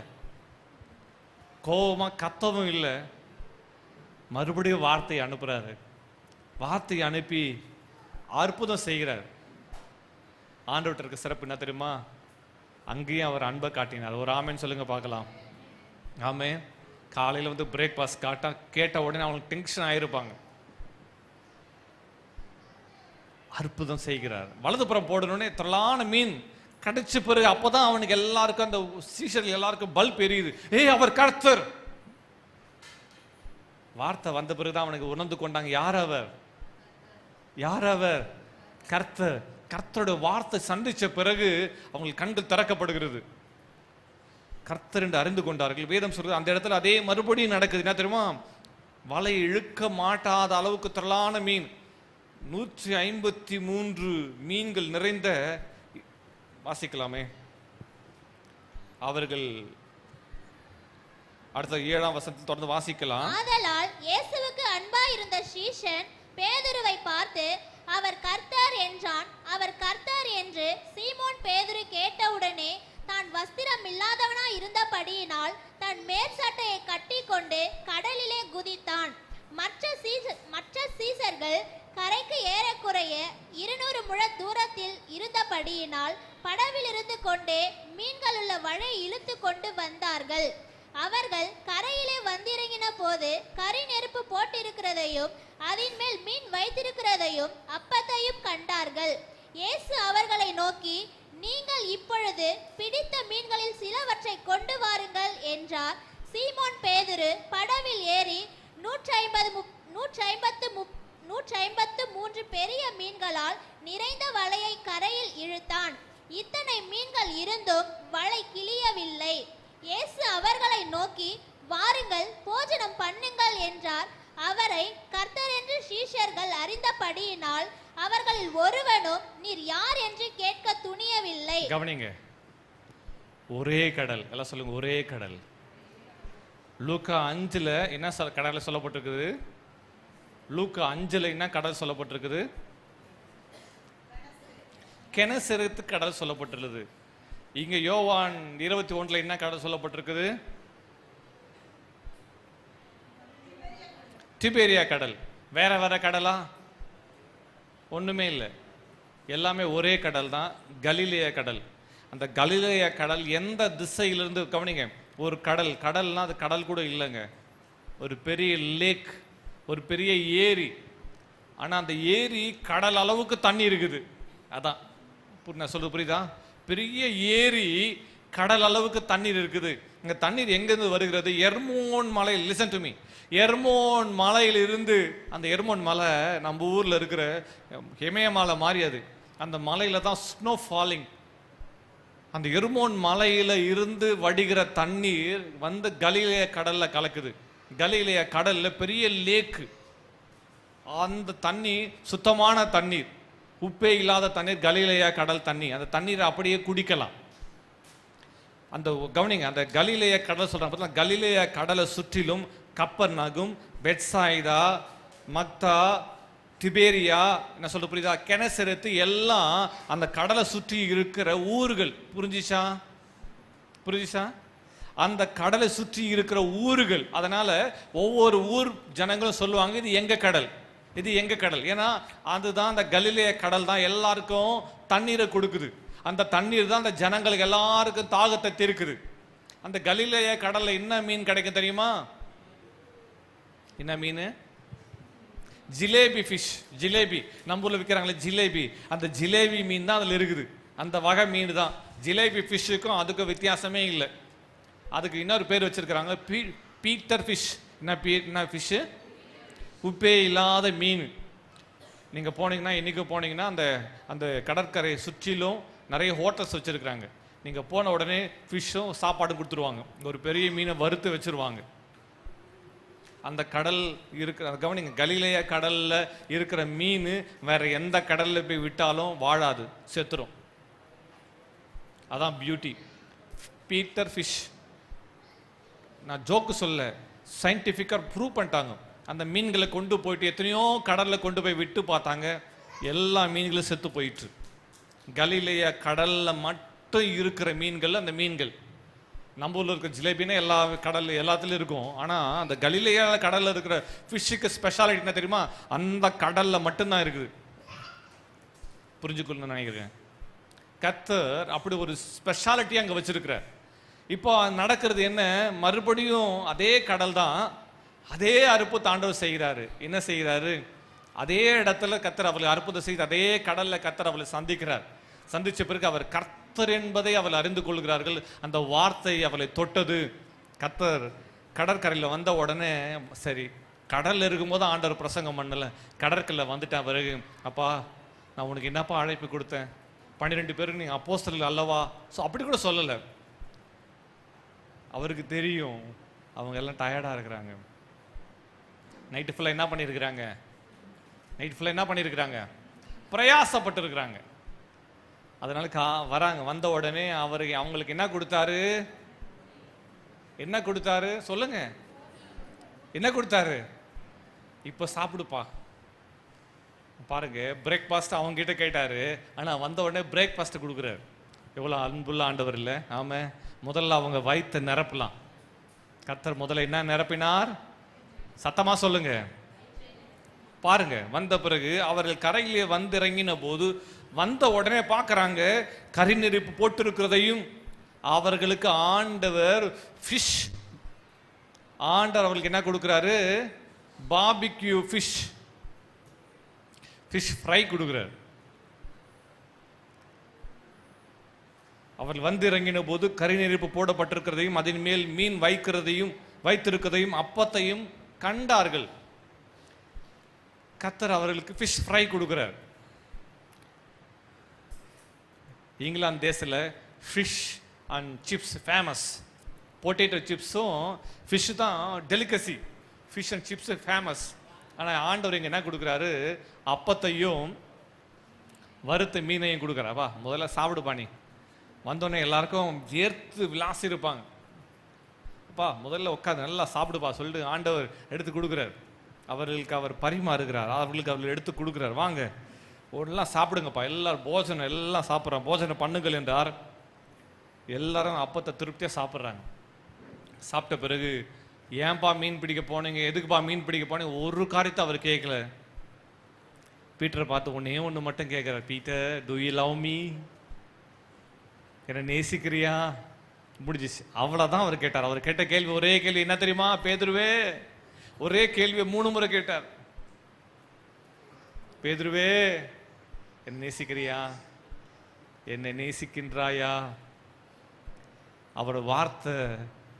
கோபமா கத்தவும் இல்லை. மறுபடியும் வார்த்தையை அனுப்புறாரு. வார்த்தையை அனுப்பி அற்புதம் செய்கிறார். ஆண்டவர்கிட்ட இருக்க சிறப்பு என்ன தெரியுமா? அங்கேயும் அவர் அன்பை காட்டினார். ஒரு ஆமேன்னு சொல்லுங்க பார்க்கலாம். ஆமே. காலையில் வந்து பிரேக்ஃபாஸ்ட் கேட்ட உடனே அவங்களுக்கு டென்ஷன் ஆயிருப்பாங்க. அற்புதம் செய்கிறார். வலதுபுறம் போடணுன்னே திரளான மீன் கிடைச்ச பிறகு அப்போதான் அவனுக்கு எல்லாருக்கும், அந்த சீஷர்கள் எல்லாருக்கும் பல்ப் எரியுது. அவர் கர்த்தர். வார்த்தை வந்த பிறகுதான் அவனுக்கு உணர்ந்து கொண்டாங்க, யார் அவர்? யார் அவர்? கர்த்தர். கர்த்தருடைய வார்த்தை சந்திச்ச பிறகு அவங்களுக்கு கண்கள் திறக்கப்படுகிறது. கர்த்தர் என்று அறிந்து கொண்டார்கள். வேதம் சொல்றது அந்த இடத்துல அதே மறுபடியும் நடக்குது. என்ன தெரியுமா? வலை இழுக்க மாட்டாத அளவுக்கு திரளான மீன், 153 மீன்கள் நிறைந்த. வாசிக்கலாமே. அவர்கள் அடுத்த 7ஆம் வசனத்தில் தொடர்ந்து வாசிக்கலாம். ஆதலால் இயேசுவுக்கு அன்பாய் இருந்த சீஷன் பேதுருவை பார்த்து, அவர் கர்த்தர் என்றான். அவர் கர்த்தர் என்று சீமோன் பேதுரு கேட்டவுடனே தான் வஸ்திரம் இல்லாதவனா இருந்தபடியினால் தன் மேற்சட்டையை கட்டி கொண்டு கடலிலே குதித்தான். மற்ற சீசர்கள் கரைக்கு ஏறக்குறைய 200 முழ தூரத்தில் இருந்தபடியினால் படவில் இருந்து கொண்டே மீன்கள் உள்ள வலை இழுத்து கொண்டு வந்தார்கள். அவர்கள் கரையிலே வந்திறங்கின போது கரி நெருப்பு போட்டிருக்கிறதையும் அதன் மேல் மீன் வைத்திருக்கிறதையும் அப்பத்தையும் கண்டார்கள். இயேசு அவர்களை நோக்கி, நீங்கள் இப்பொழுது பிடித்த மீன்களில் சிலவற்றை கொண்டு வாருங்கள் என்றார். சீமோன் பேதுரு படவில் ஏறி 153 பெரிய மீன்களால் நிறைந்த வலையை கரையில் இழுத்தான். இத்தனை மீன்கள் இருந்தும் வலை கிழியவில்லை. இயேசு அவர்களை நோக்கி, வாருங்கள் போஜனம் பண்ணுங்கள் என்றார். அவரை கர்த்தர் என்று சீஷர்கள் அறிந்தபடியினால் அவர்களில் ஒருவனும் நீர் யார் என்று கேட்க துணியவில்லை. கவனிங்க, ஒரே கடல். எல்லாம் சொல்லுங்க, ஒரே கடல். லூக்கா 5ல என்ன கடல் சொல்லப்பட்டிருக்குது? லூக்கா 5ல என்ன கடல் சொல்லப்பட்டிருக்குது? கெனசரேத்து கடல் சொல்லப்பட்டுள்ளது. இங்க யோவான் 21ல என்ன கடல் சொல்லப்பட்டிருக்குது? திபேரியா கடல். வேற வேற கடலா? ஒண்ணுமே இல்லை, எல்லாமே ஒரே கடல் தான், கலிலேயா கடல். அந்த கலிலேயா கடல் எந்த திசையிலிருந்து, கவனிங்க, ஒரு கடல்னா அது கடல் கூட இல்லைங்க, ஒரு பெரிய லேக், ஒரு பெரிய ஏரி. ஆனா அந்த ஏரி கடல் அளவுக்கு தண்ணி இருக்குது. அதான் நான் சொல்றது புரியுதா? பெரிய ஏரி, கடல் அளவுக்கு தண்ணீர் இருக்குது. இங்க தண்ணீர் எங்கிருந்து வருகிறது? எர்மோன் மலை. Listen to me. எர்மோன் மலையில் இருந்து, அந்த எர்மோன் மலை நம்ம ஊர்ல இருக்கிற இமயமலை மாதிரி, அது அந்த மலையில தான் ஸ்னோ ஃபாலிங். அந்த எர்மோன் மலையில இருந்து வடிகிற தண்ணீர் வந்து கலிலேயா கடல்ல கலக்குது. கலிலேயா கடல்ல பெரிய லேக்கு. அந்த தண்ணி சுத்தமான தண்ணீர், உப்பே இல்லாத தண்ணீர், கலிலேயா கடல் தண்ணி. அந்த தண்ணீரை அப்படியே குடிக்கலாம். அந்த கவனிங்க, அந்த கலிலேயா கடல் சொல்றாங்க. கலிலேயா கடலை சுற்றிலும் கப்பர்நகும், பெத்சாயிதா, மக்தா, திபேரியா, என்ன சொல்ற புரியுதா, கெனசரேத்து, எல்லாம் அந்த கடலை சுற்றி இருக்கிற ஊர்கள். புரிஞ்சிச்சா? அந்த கடலை சுற்றி இருக்கிற ஊர்கள். அதனால ஒவ்வொரு ஊர் ஜனங்களும் சொல்லுவாங்க, இது எங்க கடல், இது எங்க கடல். ஏன்னா அதுதான், அந்த கலிலேயா கடல் தான் எல்லாருக்கும் தண்ணீரை கொடுக்குது. அந்த தண்ணீர் தான் அந்த ஜனங்களுக்கு எல்லாருக்கும் தாகத்தை தீர்க்குது. அந்த கலிலேயா கடல்ல என்ன மீன் கிடைக்கும் தெரியுமா? என்ன மீன்? ஜிலேபி ஃபிஷ். ஜிலேபி நம்ம ஊர்ல விற்கிறாங்களே ஜிலேபி, அந்த ஜிலேபி மீன் தான் அதுல இருக்குது. அந்த வகை மீன் தான். ஜிலேபி ஃபிஷ்ஷுக்கும் அதுக்கும் வித்தியாசமே இல்லை. அதுக்கு இன்னொரு பேர் வச்சிருக்கிறாங்க, பீட்டர் ஃபிஷ். என்ன ஃபிஷ்? உப்பே இல்லாத மீன். நீங்கள் போனீங்கன்னா, இன்றைக்கி போனீங்கன்னா அந்த அந்த கடற்கரை சுற்றிலும் நிறைய ஹோட்டல்ஸ் வச்சுருக்குறாங்க. நீங்கள் போன உடனே ஃபிஷ்ஷும் சாப்பாடும் கொடுத்துருவாங்க. ஒரு பெரிய மீனை வறுத்து வச்சுருவாங்க. அந்த கடல் இருக்கிற கவனிங்க, கலிலேயா கடலில் இருக்கிற மீன் வேறு எந்த கடலில் போய் விட்டாலும் வாழாது, செத்துரும். அதான் பியூட்டி. Peter fish. நான் ஜோக்கு சொல்ல, சயின்டிஃபிக்காக ப்ரூவ் பண்ணிட்டாங்க. அந்த மீன்களை கொண்டு போயிட்டு எத்தனையோ கடலில் கொண்டு போய் விட்டு பார்த்தாங்க, எல்லா மீன்களும் செத்து போயிட்டு. கலிலேயா கடலில் மட்டும் இருக்கிற மீன்கள், அந்த மீன்கள் நம்ம ஊரில் இருக்கிற ஜிலேபின்னா எல்லா கடல் எல்லாத்துலேயும் இருக்கும். ஆனால் அந்த கலிலேயா கடலில் இருக்கிற ஃபிஷ்ஷுக்கு ஸ்பெஷாலிட்டி என்ன தெரியுமா? அந்த கடலில் மட்டும்தான் இருக்குது. புரிஞ்சுக்கொள்ளணும்னு நினைக்கிறேன். கர்த்தர் அப்படி ஒரு ஸ்பெஷாலிட்டி அங்கே வச்சிருக்கிறார். இப்போ நடக்கிறது என்ன? மறுபடியும் அதே கடல் தான், அதே அற்புதத்தை ஆண்டவர் செய்கிறாரு. என்ன செய்கிறாரு? அதே இடத்துல கர்த்தர் அவளை அற்புதம் செய்து அதே கடலில் கர்த்தர் அவளை சந்திக்கிறார். சந்திச்ச பிறகு அவர் கர்த்தர் என்பதை அவள் அறிந்து கொள்கிறார்கள். அந்த வார்த்தை அவளை தொட்டது. கர்த்தர் கடற்கரையில் வந்த உடனே, சரி கடலில் இருக்கும்போது ஆண்டவர் பிரசங்கம் பண்ணல, கடற்கரையில் வந்துட்டேன் பிறகு, அப்பா நான் உனக்கு என்னப்பா அழைப்பு கொடுத்தேன், 12 பேருக்கு நீங்கள் அப்போஸ்தலர்கள் அல்லவா? ஸோ அப்படி கூட சொல்லலை. அவருக்கு தெரியும் அவங்க எல்லாம் டயர்டாக இருக்கிறாங்க. நைட்டு ஃபுல்லாக என்ன பண்ணியிருக்கிறாங்க? நைட் ஃபுல்லாக என்ன பண்ணியிருக்கிறாங்க? பிரயாசப்பட்டு இருக்கிறாங்க. அதனால வராங்க. வந்த உடனே அவங்களுக்கு என்ன கொடுத்தாரு? என்ன கொடுத்தாரு சொல்லுங்க? என்ன கொடுத்தாரு? இப்போ சாப்பிடுப்பா. பாருங்க, பிரேக்ஃபாஸ்ட் அவங்க கிட்ட கேட்டாரு, ஆனால் வந்த உடனே பிரேக்ஃபாஸ்ட் கொடுக்குறாரு. எவ்வளோ அன்புள்ள ஆண்டவர் இல்லை? ஆமா. முதல்ல அவங்க வயிற்றை நிரப்பலாம். கர்த்தர் முதல்ல என்ன நிரப்பினார்? சத்தமா சொல்லுங்க. பாருங்க, வந்த பிறகு அவர்கள் கரையிலே வந்து இறங்கின போது, வந்த உடனே பார்க்குறாங்க கறி நெருப்பு போட்டிருக்கிறதையும், அவர்களுக்கு ஆண்டவர் ஃபிஷ், ஆண்டவர் அவர்களுக்கு என்ன கொடுக்குறாரு? பார்பிக்யூ ஃபிஷ், ஃபிஷ் ஃப்ரை கொடுக்குறாரு. அவர்கள் வந்து இறங்கின போது கறி நெருப்பு போடப்பட்டிருக்கிறதையும் அதன் மேல் மீன் வைத்திருக்கிறதையும் அப்பத்தையும் கண்டார்கள். கர்த்தர் அவர்களுக்கு ஃபிஷ் ஃப்ரை கொடுக்குறார். இங்கிலாந்து தேசத்தில் fish and chips famous. Potato சிப்ஸும் ஃபிஷ்ஷு தான் delicacy. Fish and chips famous. ஆனால் ஆண்டவர் இங்கே என்ன கொடுக்குறாரு? அப்பத்தையும் வறுத்த மீனையும் கொடுக்குறாவா. முதல்ல சாப்பிடுப்பா. நீ வந்தோடனே எல்லாருக்கும் ஏற்று விளாசி இருப்பாங்க. அப்பா முதல்ல உட்காந்து நல்லா சாப்பிடுப்பா சொல்லிட்டு ஆண்டவர் எடுத்து கொடுக்குறார். அவர்களுக்கு அவர் பரிமாறுகிறார். அவர்களுக்கு அவர் எடுத்து கொடுக்குறார். வாங்க எல்லாம் சாப்பிடுங்கப்பா, எல்லாரும் போஜனம் எல்லாம் சாப்பிட்றாங்க, போஜனம் பண்ணுங்கள் என்றார். எல்லாரும் அப்பத்தை திருப்தியாக சாப்பிட்றாங்க. சாப்பிட்ட பிறகு, ஏன்பா மீன் பிடிக்க போனீங்க, எதுக்குப்பா மீன் பிடிக்க போனீங்க, ஒரு காரியத்தை அவர் கேட்கல. பீட்டரை பார்த்து ஒன்னே ஒன்று மட்டும் கேட்குறார். Peter, to you love me? என்ன நேசிக்கிறியா? முடிஞ்சிச்சு. அவ்வளோதான் அவர் கேட்டார். அவர் கேட்ட கேள்வி ஒரே கேள்வி என்ன தெரியுமா? பேதுருவே, ஒரே கேள்வியை 3 முறை கேட்டார். பேதுருவே, என்ன நேசிக்கிறியா? என்னை நேசிக்கின்றாயா? அவரோட வார்த்தை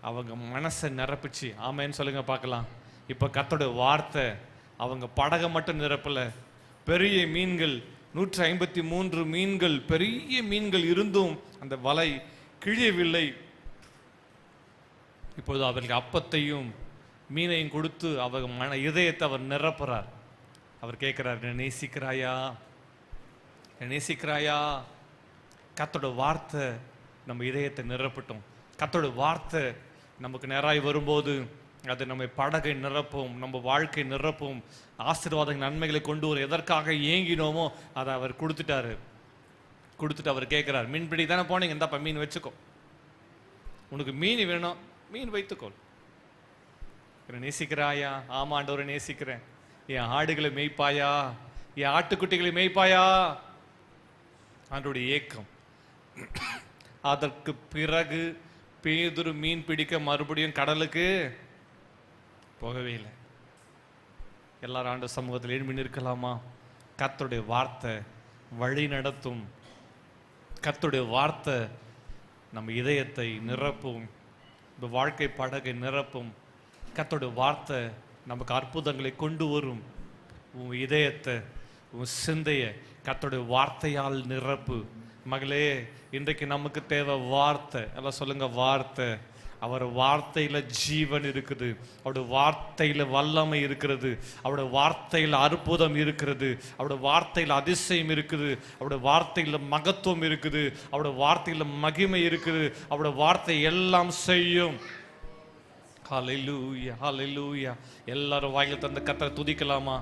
அவங்க மனசை நிரப்பிச்சு. ஆமேன்னு சொல்லுங்க பார்க்கலாம். இப்போ கர்த்தருடைய வார்த்தை அவங்க படகை மட்டும் நிரப்பல, பெரிய மீன்கள் 153 மீன்கள், பெரிய மீன்கள் இருந்தும் அந்த வலை கிழியவில்லை. இப்போது அவர்களுக்கு அப்பத்தையும் மீனையும் கொடுத்து அவங்க இதயத்தை அவர் நிரப்புறார். அவர் கேட்கிறார், என்ன நேசிக்கிறாயா? என்ன நேசிக்கிறாயா? கர்த்தரோட வார்த்தை நம்ம இதயத்தை நிரப்பட்டும். கர்த்தரோட வார்த்தை நமக்கு நேராய் வரும்போது அது நம்ம படகை நிரப்பும், நம்ம வாழ்க்கை நிரப்பும், ஆசீர்வாத நன்மைகளை கொண்டு வரும். எதற்காக ஏங்கினோமோ அதை அவர் கொடுத்துட்டாரு. கொடுத்துட்டு அவர் கேட்கிறார், மீன் பிடி தானே போனீங்க, இந்தாப்பா மீன் வச்சுக்கோ. உனக்கு மீன் வேணும், மீன் வைத்துக்கோள். நேசிக்கிறாயா? ஆமா ஆண்டவரை நேசிக்கிறேன். என் ஆடுகளை மேய்ப்பாயா? என் ஆட்டுக்குட்டிகளை மேய்ப்பாயா? ஆண்டவருடைய ஏக்கம். அதற்கு பிறகு பேதுரு மீன் பிடிக்க மறுபடியும் கடலுக்கு போகவே இல்லை. எல்லாரும் ஆண்டு சமூகத்தில் எழும்பி நிற்கலாமா? கர்த்தருடைய வார்த்தை வழி நடத்தும். கர்த்தருடைய வார்த்தை நம்ம இதயத்தை நிரப்பும், இந்த வாழ்க்கை படகை நிரப்பும். கர்த்தருடைய வார்த்தை நமக்கு அற்புதங்களை கொண்டு வரும். உன் இதயத்தை, உன் சிந்தைய கர்த்தருடைய வார்த்தையால் நிரப்பு. மகளே, இன்றைக்கு நமக்கு தேவை வார்த்தை. எல்லாம் சொல்லுங்க, வார்த்தை. அவர் வார்த்தையில ஜீவன் இருக்குது, அவருடைய வார்த்தையில வல்லமை இருக்கிறது, அவருடைய வார்த்தையில அற்புதம் இருக்கிறது, அவருடைய வார்த்தையில அதிசயம் இருக்குது, அவருடைய வார்த்தையில மகத்துவம் இருக்குது, அவருடைய வார்த்தையில மகிமை இருக்குது. அவருடைய வார்த்தை எல்லாம் செய்யும். ஹல்லேலூயா, ஹல்லேலூயா. எல்லாரும் வாயில தந்த கர்த்தரை துதிக்கலாமா?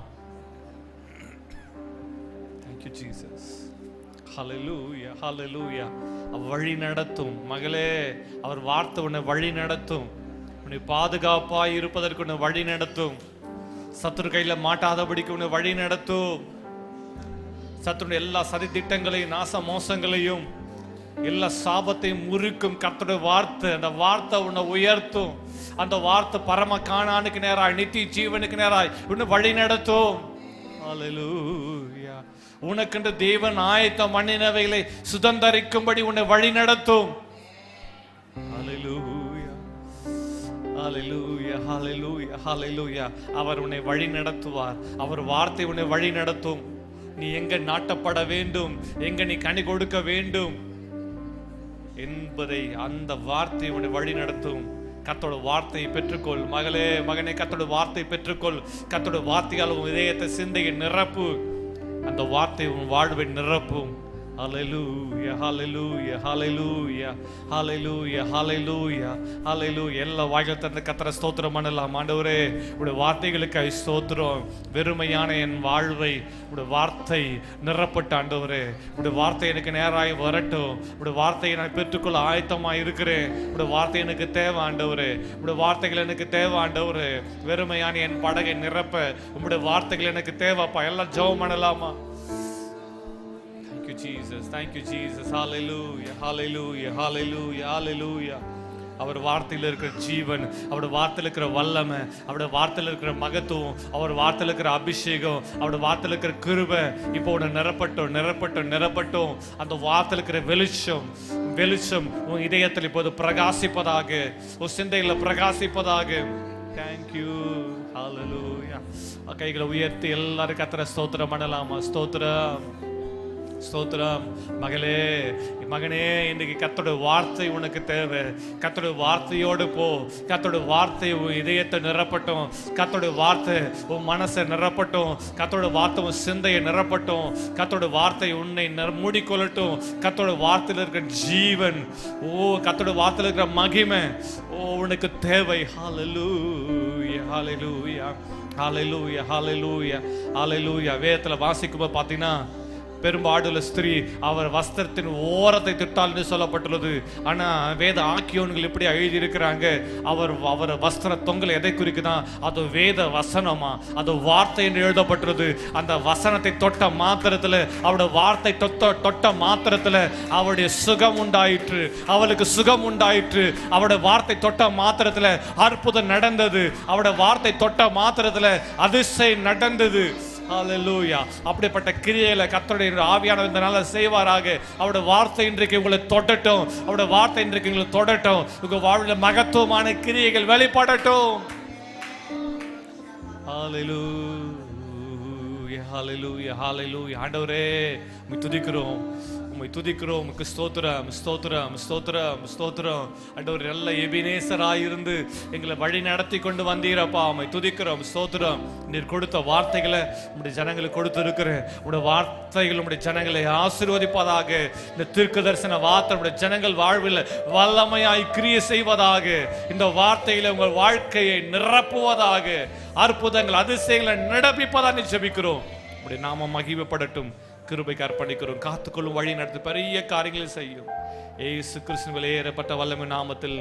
Thank you Jesus. ஹல்லேலூயா, ஹல்லேலூயா. வழி நடத்தும் மகளே, அவர் வார்த்தை உன்னை வழி நடத்தும். உன்னை பாதுகாப்பாய் இருப்பதற்கு உன்னை வழி நடத்தும். சத்துரு கையில மாட்டாதபடிக்கு உன்னை வழி நடத்தும். சத்துருடைய எல்லா சதி திட்டங்களையும், நாச மோசங்களையும், எல்லா சாபத்தையும் முறிக்கும் கர்த்தருடைய வார்த்தை. அந்த வார்த்தை உன்னை உயர்த்தும். அந்த வார்த்தை பரம கானானுக்கு நேராய், நித்திய ஜீவனுக்கு நேராய் உன்னை வழி நடத்தும். ஹல்லேலூயா. உனக்கென்று தேவன் ஆயத்தம் பண்ணினவைகளை சுதந்தரிக்கும்படி உன்னை வழி நடத்தும். ஹல்லேலூயா, ஹல்லேலூயா, ஹல்லேலூயா, ஹல்லேலூயா. அவர் உன்னை வழி நடத்துவார். அவர் வார்த்தை உன்னை வழி நடத்தும். நீ எங்க நாட்டப்பட வேண்டும், எங்க நீ கனி கொடுக்க வேண்டும் என்பதை அந்த வார்த்தை உன்னை வழி நடத்தும். கர்த்தரோட வார்த்தையை பெற்றுக்கொள் மகளே, மகனே. கர்த்தரோட வார்த்தையை பெற்றுக்கொள். கர்த்தரோட வார்த்தையால் உன் இதயத்தை, சிந்தையை நிரப்பு. அந்த வார்த்தை உன் வாழ்வை நிரப்பும். ஹல்லேலூயா, ஹல்லேலூயா, ஹல்லேலூயா, ஹல்லேலூயா, ஹல்லேலூயா, ஹல்லேலூயா. எல்லா வாயில திறந்து கர்த்தரை ஸ்தோத்திரம் பண்ணலாம். ஆண்டவரே, உடைய வார்த்தைகளுக்கு ஸ்தோத்திரம். வெறுமையான என் வாழ்வை உடைய வார்த்தை நிரப்பட்ட ஆண்டவரே, உடைய வார்த்தை எனக்கு நேராய் வரட்டும். உடைய வார்த்தையை நான் பெற்றுக்கொள்ள ஆயத்தமாக இருக்கிறேன். உடைய வார்த்தை எனக்கு தேவை ஆண்டவரே. உடைய வார்த்தைகள் எனக்கு தேவை ஆண்டவரே. வெறுமையான என் படகை நிரப்ப உங்களுடைய வார்த்தைகள் எனக்கு தேவைப்பா. எல்லாம் ஜெபம் பண்ணலாமா? Thank you Jesus, thank you Jesus. Hallelujah, hallelujah, hallelujah, hallelujah. அவர் வார்த்தையில் இருக்கிற ஜீவன், அவருடைய வார்த்தையில் இருக்கிற வல்லமை, அவருடைய வார்த்தையில் இருக்கிற மகத்துவம், அவர் வார்த்தையில் இருக்கிற அபிஷேகம், அவருடைய வார்த்தையில் இருக்கிற கிருபை இப்போ உன்னை நிரப்பட்டும், நிரப்பட்டும், நிரப்பட்டும். அந்த வார்த்தையில் இருக்கிற வெளிச்சம், வெளிச்சம் உன் இதயத்தில் இப்போது பிரகாசிப்பதாக, உன் சிந்தையில் பிரகாசிப்பதாக. தேங்க்யூ, ஹல்லேலூயா. கைகளை உயர்த்தி எல்லாரும் கர்த்தரை ஸ்தோத்திரம் பண்ணலாமா? ஸ்தோத்திரம், ஸ்தோத்திரம். மகளே, மகனே, இன்றைக்கு கர்த்தருடைய வார்த்தை உனக்கு தேவை. கர்த்தருடைய வார்த்தையோடு போ. கர்த்தருடைய வார்த்தை உன் இதயத்தை நிரப்பட்டும். கர்த்தருடைய வார்த்தை உன் மனசை நிரப்பட்டும். கர்த்தருடைய வார்த்தை உன் சிந்தையை நிரப்பட்டும். கர்த்தருடைய வார்த்தை உன்னை மூடிக்கொள்ளட்டும். கர்த்தருடைய வார்த்தையில் இருக்கிற ஜீவன், கர்த்தருடைய வார்த்தையில் இருக்கிற மகிமை உனக்கு தேவை. ஹல்லேலூயா, ஹல்லேலூயா, ஹல்லேலூயா, ஹல்லேலூயா, ஹல்லேலூயா. வேதத்தில் வாசிக்கும்போது பார்த்தீங்கன்னா, பெரும்பாடுள்ள ஸ்திரீ அவர் வஸ்திரத்தின் ஓரத்தை திட்டால் சொல்லப்பட்டுள்ளது. ஆனா வேத ஆக்கியோன்கள் இப்படி எழுதி இருக்கிறாங்க, அவர் வஸ்திர தொங்கல் எதை குறிக்குதான்? அது வேத வசனமா, அது வார்த்தை என்று எழுதப்பட்டுள்ளது. அந்த வசனத்தை தொட்ட மாத்திரத்துல, அவருடைய வார்த்தை தொட்ட மாத்திரத்துல அவருடைய சுகம் உண்டாயிற்று, அவளுக்கு சுகம் உண்டாயிற்று. அவருடைய வார்த்தை தொட்ட மாத்திரத்துல அற்புதம் நடந்தது. அவருடைய வார்த்தை தொட்ட மாத்திரத்துல அதிசயம் நடந்தது. ஹல்லேலூயா. அப்படிப்பட்ட கிரியைகளை கர்த்தருடைய ஆவியானவர் இந்த நாளில் செய்வாராக. அவருடைய வார்த்தை இன்றைக்கு உங்களை தொடட்டும். அவருடைய வார்த்தை இன்றைக்கு உங்களை தொடட்டும். உங்க வாழ்வில் மகத்துவமான கிரியைகள் வெளிப்படட்டும். ஹல்லேலூயா, ஹல்லேலூயா, ஹல்லேலூயா. ஆண்டவரே, உம்மை துதிக்கிறோம், உம்மை துதிக்கிறோம். உமக்கு ஸ்தோத்திரம், ஸ்தோத்திரம், ஸ்தோத்திரம், ஸ்தோத்திரம். ஆண்டவர் நல்ல எபினேசராய் இருந்து எங்களை வழி நடத்தி கொண்டு வந்தீரப்பா. உம்மை துதிக்கிறோம், ஸ்தோத்திரம். நீர் கொடுத்த வார்த்தைகளை உம்முடைய ஜனங்களுக்கு கொடுத்திருக்கிறேன். உம்முடைய வார்த்தைகள் உம்முடைய ஜனங்களை ஆசீர்வதிப்பதாக. இந்த தீர்க்க தரிசன வார்த்தை உம்முடைய ஜனங்கள் வாழ்வில் வல்லமையாய் கிரியை செய்வதாக. இந்த வார்த்தையில உங்கள் வாழ்க்கையை நிரப்புவதாக. அற்புதங்கள், அதிசயங்களை நடப்பிப்பதாக ஜெபிக்கிறோம். உம்முடைய நாமம் மகிமைப்படட்டும். கிருபைக்கு அர்ப்பணிக்கிறோம். காத்துக்கொள்ளும், வழி நடத்தி பெரிய காரியங்களை செய்யும். இயேசு கிறிஸ்துவின் ஏறப்பட்ட வல்லமை நாமத்தில்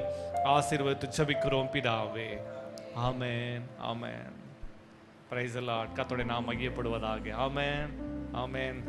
ஆசீர்வதித்து ஜெபிக்கிறோம் பிதாவே. ஆமென், ஆமென். Praise the lord. கர்த்தருடைய நாமம் மகிமைப்படுவதாக. ஆமென், ஆமென்.